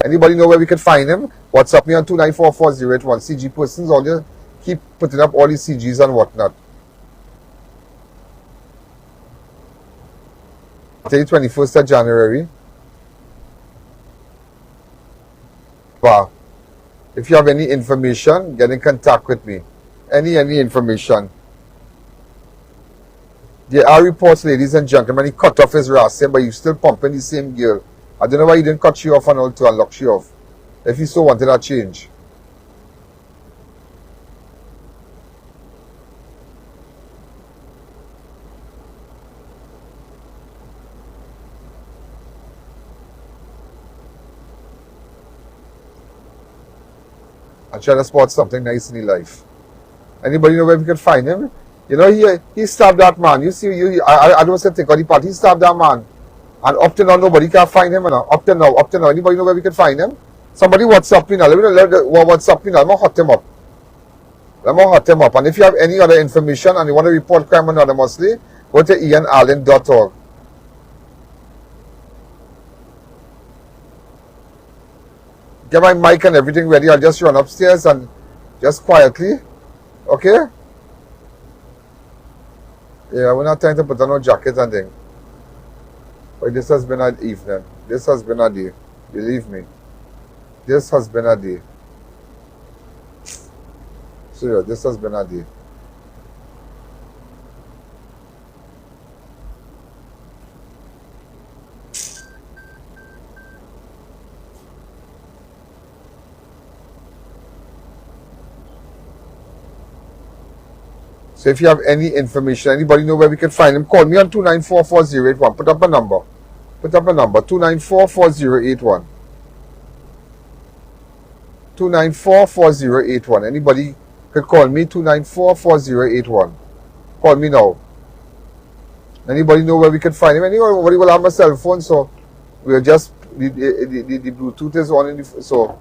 Anybody know where we can find him? WhatsApp me on 2944081. CG persons, all you keep putting up all these CGs and whatnot. Today, 21st of January. Wow. If you have any information, get in contact with me. Any information. There are reports, ladies and gentlemen, he cut off his rasta, but you still pumping the same girl. I don't know why he didn't cut you off and all to and lock you off. If he so wanted a change. I'm trying to spot something nice in his life. Anybody know where we can find him? You know, he stabbed that man. You see, I don't say take on the part. He stabbed that man. And up to now, nobody can find him. Up to now. Anybody know where we can find him? Somebody WhatsApp me now. Let me know WhatsApp me now. Let me hot him up. And if you have any other information and you want to report crime anonymously, go to ianalleyne.org. Get my mic and everything ready. I'll just run upstairs and just quietly. Okay? Yeah, we're not trying to put on no jacket and thing. But this has been an evening. This has been a day. Believe me. This has been a day. Serious, this has been a day. So if you have any information, anybody know where we can find him, call me on 2944081. Put up a number. 2944081. 294-4081. Anybody could call me, 294-4081. Call me now. Anybody know where we can find him? Anybody will have my cell phone, so we'll just, the Bluetooth is on in the, so.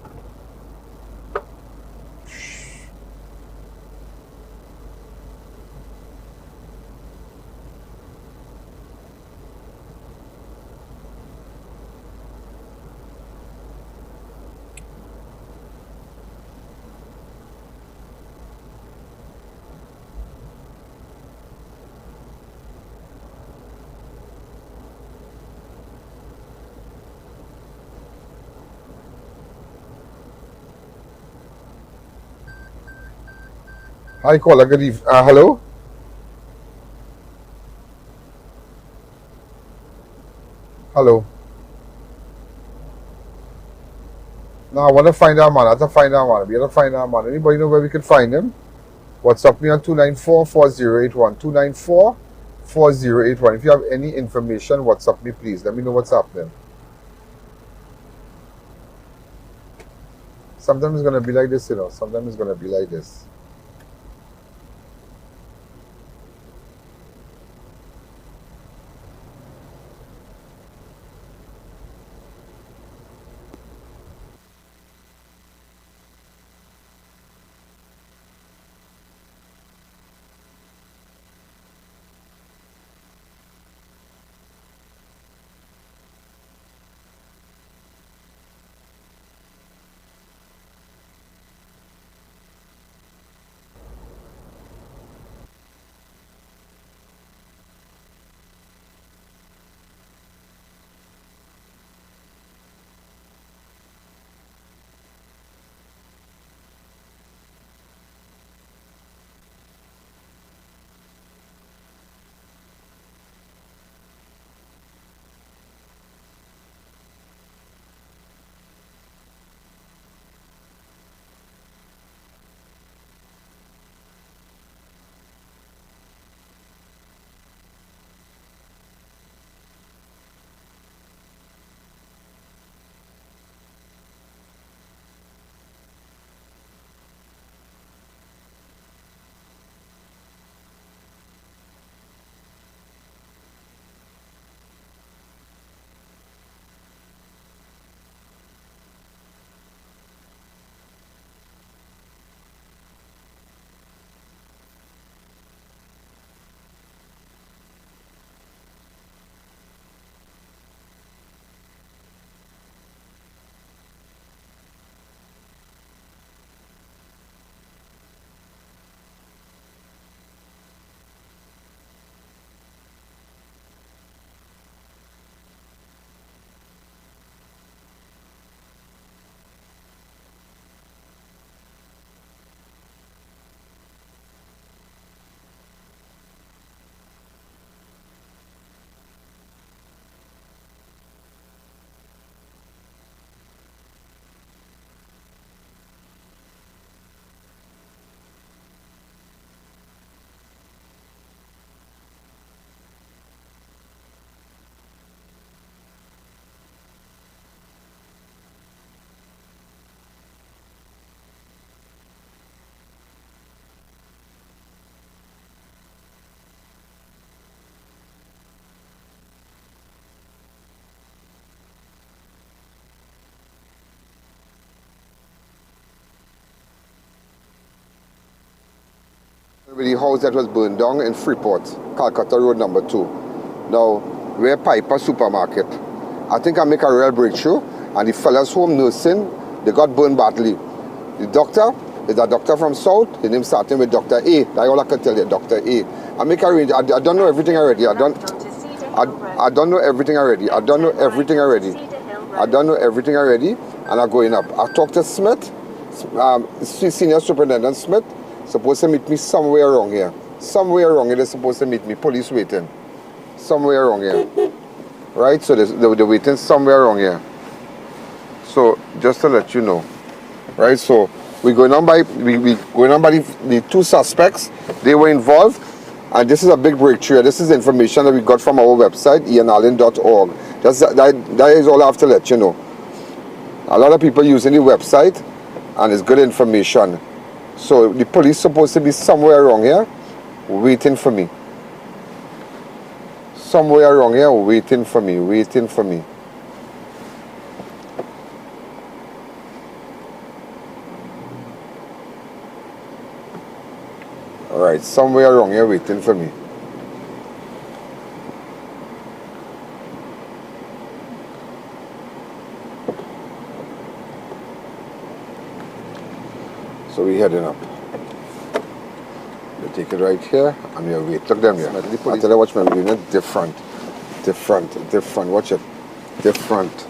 Hi, caller. Good evening. Hello? Hello? No, I want to find our man. I have to find our man. We have to find our man. Anybody know where we can find him? WhatsApp me on 294-4081. 294-4081. If you have any information, WhatsApp me, please. Let me know what's happening. Sometimes it's going to be like this, you know. Sometimes it's going to be like this. The house that was burned down in Freeport, Calcutta Road number 2. Now, we're Piper Supermarket. I think I make a real breakthrough, and the fellas home nursing, they got burned badly. The doctor is a doctor from South, his name starting with Dr. A. That's all I can tell you, Dr. A. I make a range, I don't know everything already. I don't know everything already. I don't know everything already. And I'm going up. I talked to Smith, Senior Superintendent Smith, supposed to meet me somewhere around here. Somewhere around here they're supposed to meet me. Police waiting. Somewhere around here. Right? So they're waiting somewhere around here. So just to let you know. Right? So we're going on by the two suspects. They were involved. And this is a big breakthrough. This is information that we got from our website, ianalleyne.org. That is all I have to let you know. A lot of people using the website, and it's good information. So the police supposed to be somewhere around here waiting for me. Somewhere around here waiting for me. Alright, somewhere around here waiting for me. So we're heading up. We take it right here and we wait. Look them here. I tell you, watch me, we're doing it different. Watch it. Different.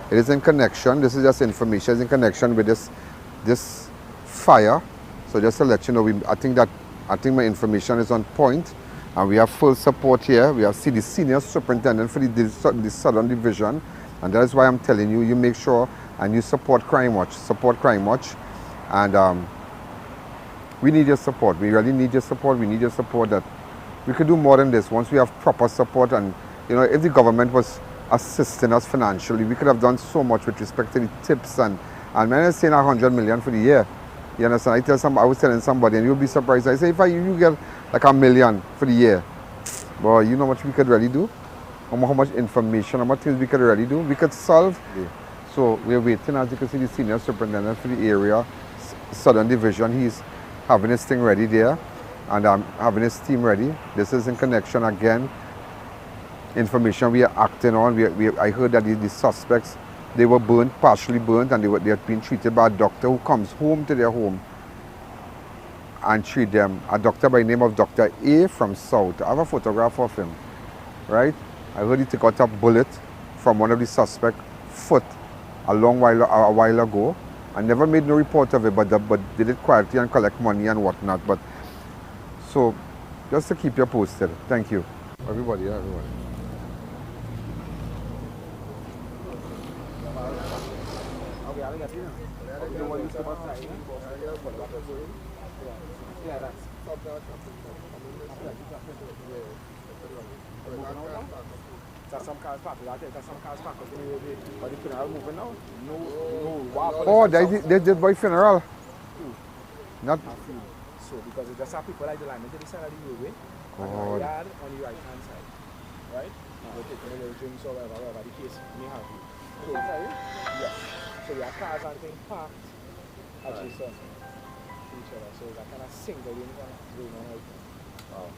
It is in connection, this is just information, it's in connection with this fire. So just to let you know, I think my information is on point, and we have full support here. We have the senior superintendent for the Southern Division, and that is why I'm telling you, you make sure and you support Crime Watch, and we need your support. We really need your support. We need your support. That we could do more than this once we have proper support. And if the government was assisting us financially, we could have done so much with respect to the tips and when I'm saying 100 million for the year, you understand? I was telling somebody, and you'll be surprised. I say, if you get like $1 million for the year, boy, you know how much we could really do? How much information, how much things we could really do? We could solve. So we're waiting, as you can see, the senior superintendent for the area, Southern Division. He's having his thing ready there, and having his team ready. This is in connection again. Information we are acting on. I heard that the suspects, they were burnt, partially burnt, and they had been treated by a doctor who comes home to their home and treat them. A doctor by the name of Dr. A from South. I have a photograph of him, right? I heard he took out a bullet from one of the suspects' foot a while ago. I never made no report of it, but did it quietly and collect money and whatnot. But so just to keep you posted. Thank you, everybody. There's some cars parked. There's some cars parked. But the funeral moving now. Oh, they did by funeral. Not. So because it just have people like the line into the side of the roadway, and the yard on the right hand side, right? We're taking a little drinks or whatever the case may have you. So, yes. So your cars and things parked adjacent to each other. So it's a kind of single lane going on right now. Wow.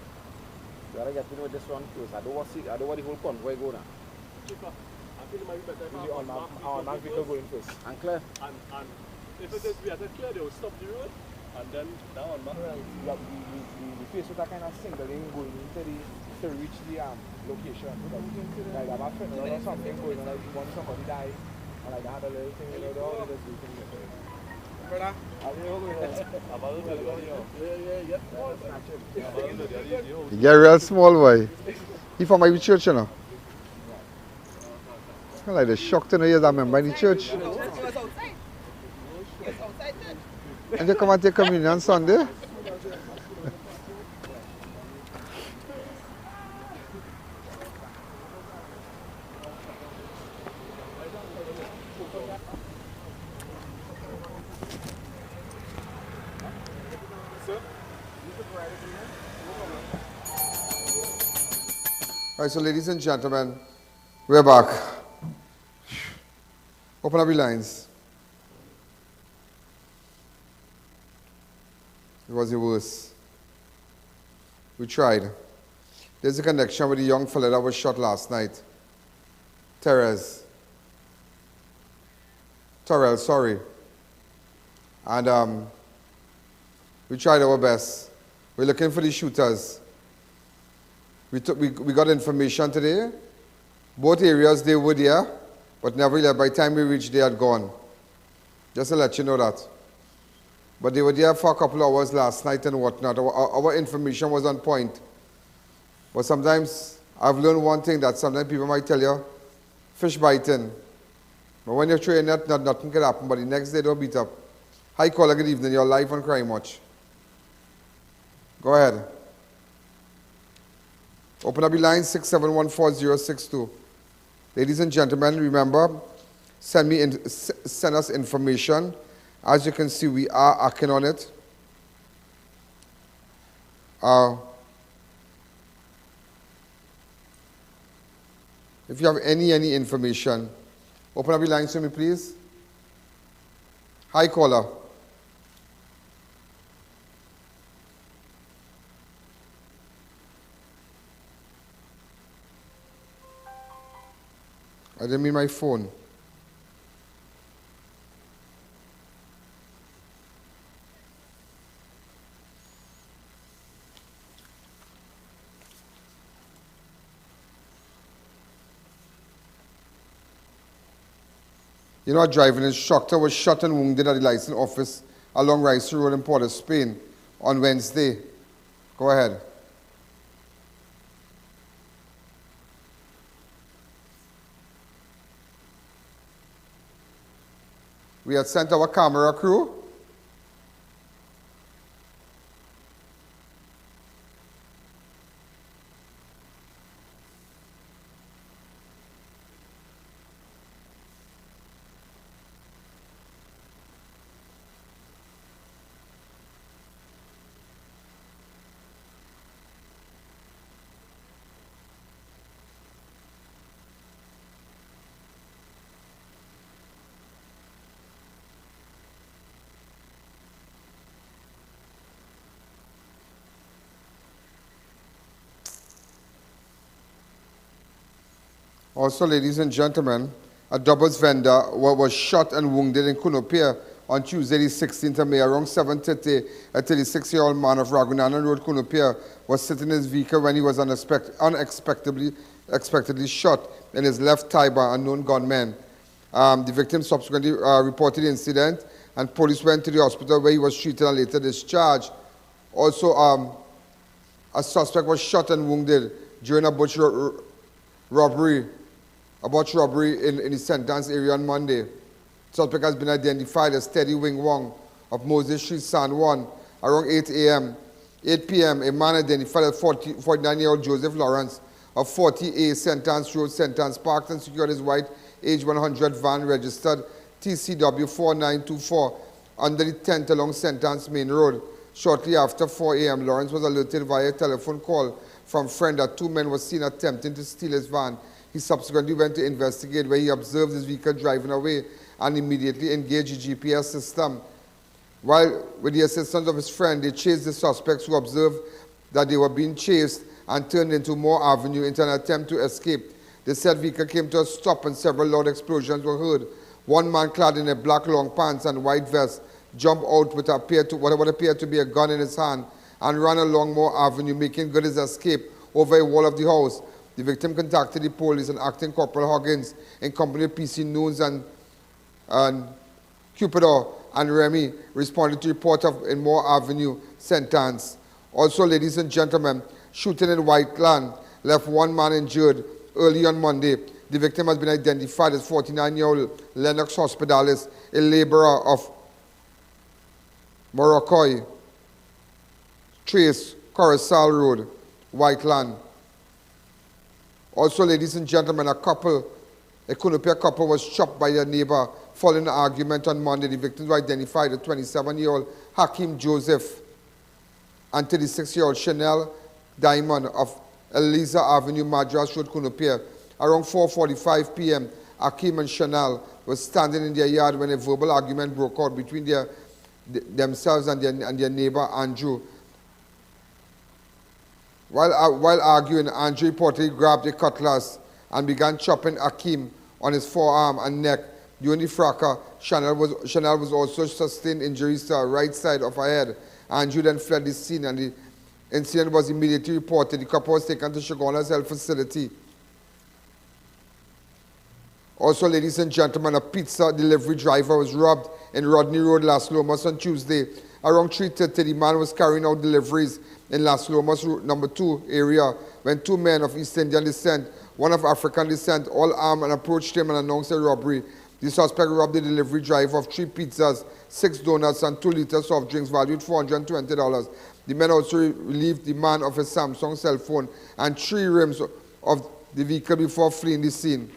You gotta get to know this one close. I don't want the whole convoy go now. I feel it might be better if on that vehicle going first. And clear. And if it is better clear, they will stop the road and then down on back. We face with a kind of single lane going into to reach the location. Like I'm a funeral or something going on, like one somebody died, and like I had a little thing, you know, the all of this weekend. Brother? You get real small boy. He from my church, you know. I like the shock to know you're that member in the church. And they come and take communion on Sunday. All right, so ladies and gentlemen, we're back. Open up your lines. It was the worst. We tried. There's a connection with the young fella that was shot last night. Terrell, sorry. And we tried our best. We're looking for the shooters. We got information today. Both areas, they were there, but nevertheless, by the time we reached, they had gone. Just to let you know that. But they were there for a couple of hours last night and whatnot. Our information was on point. But sometimes, I've learned one thing that sometimes people might tell you, fish biting. But when you're throwing net, nothing can happen, but the next day, don't beat up. Hi, caller, good evening. You're live on Crime Watch. Go ahead. Open up the line 6714062. Ladies and gentlemen, remember, send us information. As you can see, we are acting on it. If you have any information, open up the lines to me, please. Hi, caller. I didn't mean my phone. You know, a driving instructor was shot and wounded at the license office along Rice Road in Port of Spain on Wednesday. Go ahead. We had sent our camera crew. Also, ladies and gentlemen, a doubles vendor was shot and wounded in Kunopia on Tuesday, the 16th of May, around 7:30. A 36-year-old man of Ragunanan Road, Kunopia, was sitting in his vehicle when he was unexpectedly shot in his left thigh by unknown gunmen. The victim subsequently reported the incident, and police went to the hospital where he was treated and later discharged. Also, a suspect was shot and wounded during a butch robbery in the St. Anne's area on Monday. Suspect has been identified as Teddy Wing Wong of Moses Street, San Juan. Around 8 a.m., 8 p.m., a man identified as 49-year-old Joseph Lawrence of 40A Sentence Road, Sentence, parked and secured his white age 100 van registered TCW 4924 under the tent along Sentence Main Road. Shortly after 4 a.m., Lawrence was alerted via telephone call from a friend that 2 men were seen attempting to steal his van. He subsequently went to investigate, where he observed his vehicle driving away and immediately engaged the GPS system. While with the assistance of his friend, they chased the suspects, who observed that they were being chased and turned into Moore Avenue into an attempt to escape. The said vehicle came to a stop and several loud explosions were heard. One man clad in a black long pants and white vest jumped out with what appeared to be a gun in his hand and ran along Moore Avenue, making good his escape over a wall of the house. The victim contacted the police, and Acting Corporal Huggins, in company of PC Noons and Cupidor and Remy, responded to report of in Moore Avenue Sentence. Also, ladies and gentlemen, shooting in Whiteland left 1 man injured early on Monday. The victim has been identified as 49-year-old Lennox Hospitalis, a laborer of Morocco, Trace, Coruscant Road, Whiteland. Also, ladies and gentlemen, a Kunupia couple was shot by their neighbor following an argument on Monday. The victims were identified as 27-year-old Hakeem Joseph and 36-year-old Chanel Diamond of Eliza Avenue, Madras Road, Kunupia. Around 4:45 p.m., Hakeem and Chanel were standing in their yard when a verbal argument broke out between themselves and their neighbor, Andrew. While arguing, Andrew reportedly grabbed a cutlass and began chopping Hakeem on his forearm and neck. During the fracas, Chanel was also sustained injuries to her right side of her head. Andrew then fled the scene, and the incident was immediately reported. The couple was taken to Shoguna's health facility. Also, ladies and gentlemen, a pizza delivery driver was robbed in Rodney Road, Las Lomas on Tuesday. Around 3:30, the man was carrying out deliveries in Las Lomas Route No. 2 area when 2 men of East Indian descent, one of African descent, all armed, and approached him and announced a robbery. The suspect robbed the delivery driver of 3 pizzas, 6 donuts, and 2 liters of soft drinks valued $420. The men also relieved the man of his Samsung cell phone and 3 rims of the vehicle before fleeing the scene.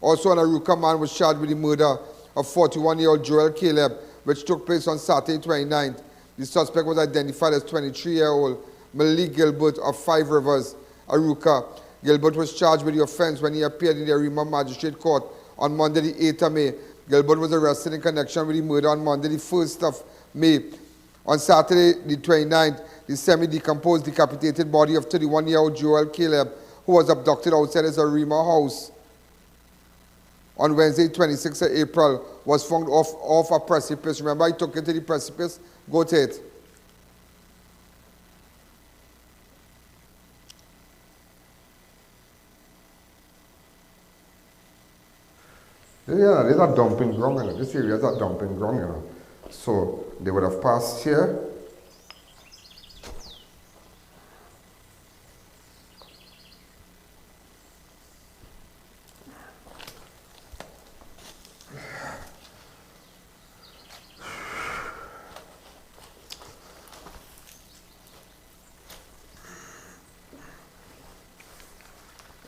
Also, an Aruka man was charged with the murder of 41-year-old Joel Caleb, which took place on Saturday 29th. The suspect was identified as 23-year-old Malik Gilbert of 5 Rivers, Aruka. Gilbert was charged with the offense when he appeared in the Arima Magistrate Court on Monday the 8th of May. Gilbert was arrested in connection with the murder on Monday the 1st of May. On Saturday the 29th, the semi-decomposed, decapitated body of 31-year-old Joel Caleb, who was abducted outside his Arima house on Wednesday, 26th of April, was found off a precipice. Remember, I took it to the precipice? Go to it. Yeah, there's a dumping ground, you know. This area is a dumping ground, you know. So they would have passed here.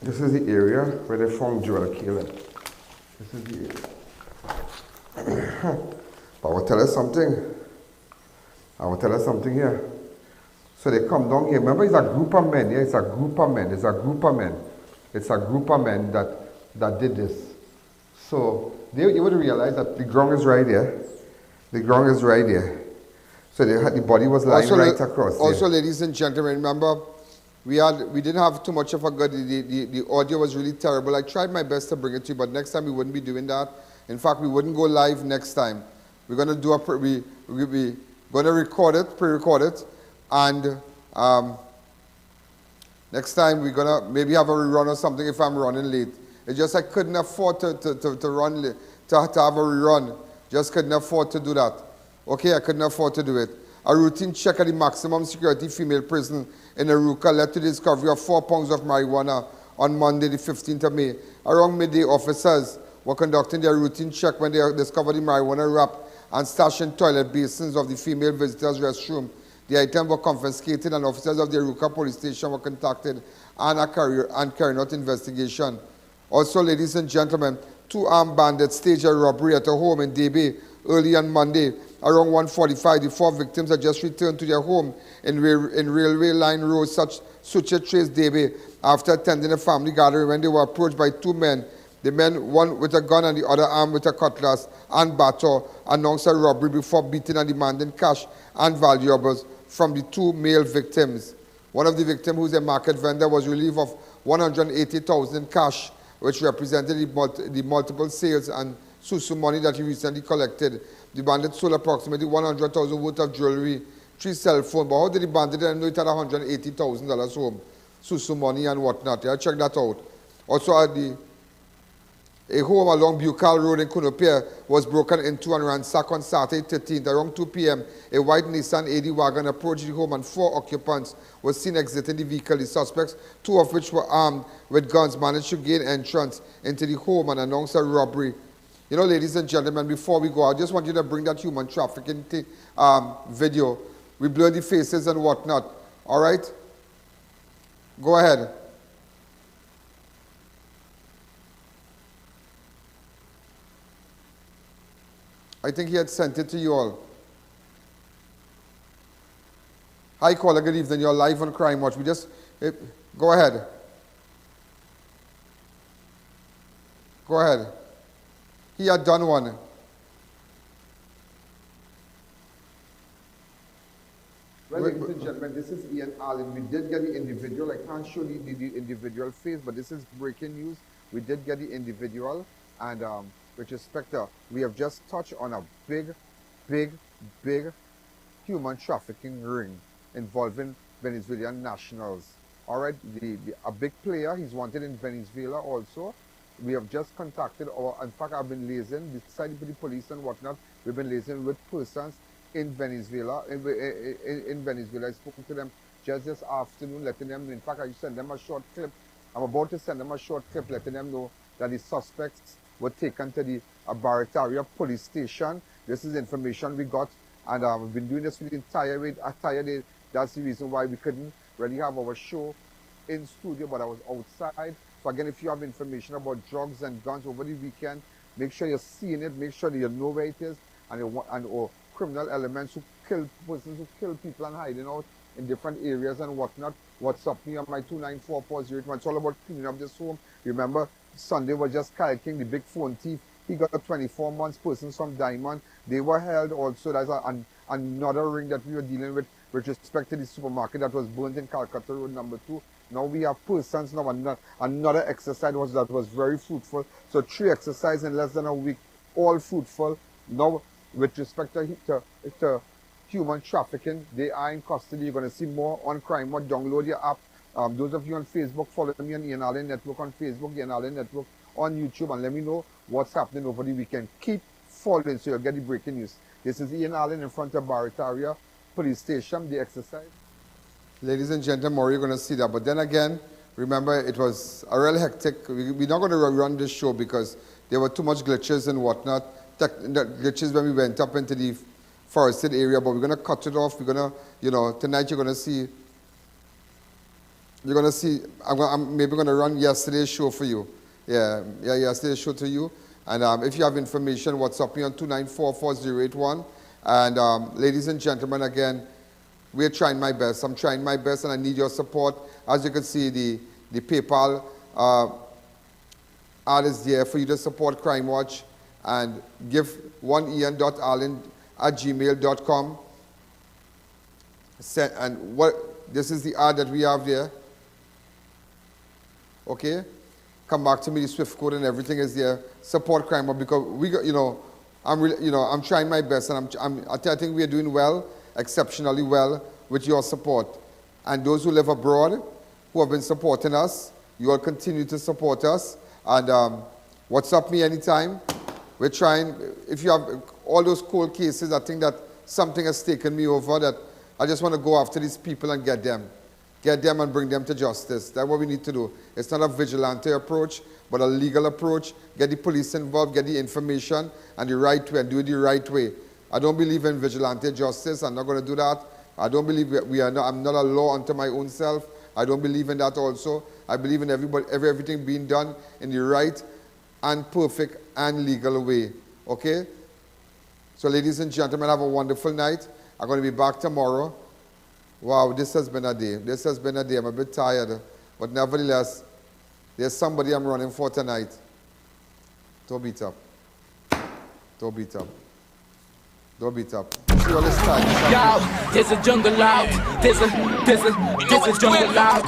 This is the area where they found Joel Caleb. This is the area. But I will tell you something. I will tell you something here. So they come down here. Remember, it's a group of men. Yeah, it's a group of men. It's a group of men. It's a group of men that did this. So you would realize that the ground is right there. The ground is right there. So the body was lying also, right across. Also, ladies and gentlemen, remember, we didn't have too much of a good, the audio was really terrible. I tried my best to bring it to you, but next time we wouldn't be doing that. In fact, we wouldn't go live next time. We're going to do we're going to record it, pre-record it, and next time we're going to maybe have a rerun or something if I'm running late. It's just I couldn't afford to run late, to have a rerun. Just couldn't afford to do that. Okay, I couldn't afford to do it. A routine check at the maximum security female prison in Aruka led to the discovery of 4 pounds of marijuana on Monday, the 15th of May. Around midday, officers were conducting their routine check when they discovered the marijuana wrap and stashed in toilet basins of the female visitors' restroom. The items were confiscated and officers of the Aruka police station were contacted and are carrying out investigation. Also, ladies and gentlemen, 2 armed bandits staged a robbery at a home in Debe early on Monday. Around 1:45, the 4 victims had just returned to their home in Railway Line Road, Sucher Trace, Debe, after attending a family gathering when they were approached by 2 men. The men, one with a gun and the other armed with a cutlass and baton, announced a robbery before beating and demanding cash and valuables from the 2 male victims. One of the victims, who is a market vendor, was relieved of 180,000 cash, which represented the multiple sales and susu money that he recently collected. The bandit sold approximately 100,000 worth of jewelry, 3 cell phones. But how did the bandit know it had $180,000 home? Susu money and whatnot. Yeah, check that out. Also, a home along Bucal Road in Kunopia was broken into and ransacked on Saturday 13th. Around 2 p.m., a white Nissan AD wagon approached the home and 4 occupants were seen exiting the vehicle. The suspects, 2 of which were armed with guns, managed to gain entrance into the home and announce a robbery. You know, ladies and gentlemen, before we go, I just want you to bring that human trafficking video. We blur the faces and whatnot. All right? Go ahead. I think he had sent it to you all. Hi, caller. Good evening. You're live on Crime Watch. Go ahead. Go ahead. He had done one. Well, ladies and gentlemen, this is Ian Alleyne. We did get the individual. I can't show the individual face, but this is breaking news. We did get the individual, and with respect to, we have just touched on a big human trafficking ring involving Venezuelan nationals. All right, a big player. He's wanted in Venezuela also. We have just contacted, in fact, I've been liaising, besides with the police and whatnot, we've been liaising with persons in Venezuela. In Venezuela, I spoke to them just this afternoon, letting them know. In fact, I sent them a short clip. I'm about to send them a short clip, letting them know that the suspects were taken to the Barataria police station. This is information we got, and we've been doing this for the entire day. That's the reason why we couldn't really have our show in studio, but I was outside. So again, if you have information about drugs and guns over the weekend, make sure you're seeing it, make sure that you know where it is, or criminal elements who kill persons, who kill people and hiding out in different areas and whatnot. WhatsApp me on my 2944081. It's all about cleaning up this home. Remember, Sunday was just kayaking, the big phone thief. He got 24 months, persons from Diamond. They were held also. There's another ring that we were dealing with respect to the supermarket that was burnt in Calcutta Road number 2. Now we have persons, now another exercise that was very fruitful. So 3 exercises in less than a week, all fruitful. Now with respect to human trafficking, they are in custody. You're going to see more on Crime Watch. Download your app. Those of you on Facebook, follow me on Ian Alleyne Network on Facebook, Ian Alleyne Network on YouTube, and let me know what's happening over the weekend. Keep following so you'll get the breaking news. This is Ian Alleyne in front of Barataria Police Station, the exercise. Ladies and gentlemen, more you're going to see that. But then again, remember, it was a real hectic. We're not going to run this show because there were too much glitches and whatnot. Glitches when we went up into the forested area, but we're going to cut it off. We're going to, tonight you're going to see, I'm maybe going to run yesterday's show for you. Yeah, yesterday's show to you. And if you have information, WhatsApp me on 2944081. And ladies and gentlemen, again, we're trying my best. I'm trying my best, and I need your support. As you can see, the PayPal ad is there for you to support Crime Watch, and give oneian.alleyne@gmail.com. And this is the ad that we have there. Okay, come back to me. The Swift code and everything is there. Support Crime Watch, because we got, I'm trying my best, and I think we are doing well, exceptionally well, with your support. And those who live abroad, who have been supporting us, you all continue to support us. And WhatsApp me anytime. We're trying. If you have all those cold cases, I think that something has taken me over, that I just want to go after these people and get them and bring them to justice. That's what we need to do. It's not a vigilante approach, but a legal approach. Get the police involved, get the information and the right way, and do it the right way. I don't believe in vigilante justice. I'm not going to do that. I don't believe I'm not a law unto my own self. I don't believe in that also. I believe in everything being done in the right and perfect and legal way. Okay? So ladies and gentlemen, have a wonderful night. I'm going to be back tomorrow. Wow, this has been a day. This has been a day. I'm a bit tired. But nevertheless, there's somebody I'm running for tonight. Don't beat up. Don't beat up. Don't beat up. See you all this time. Yo, there's a jungle out. There's a jungle out.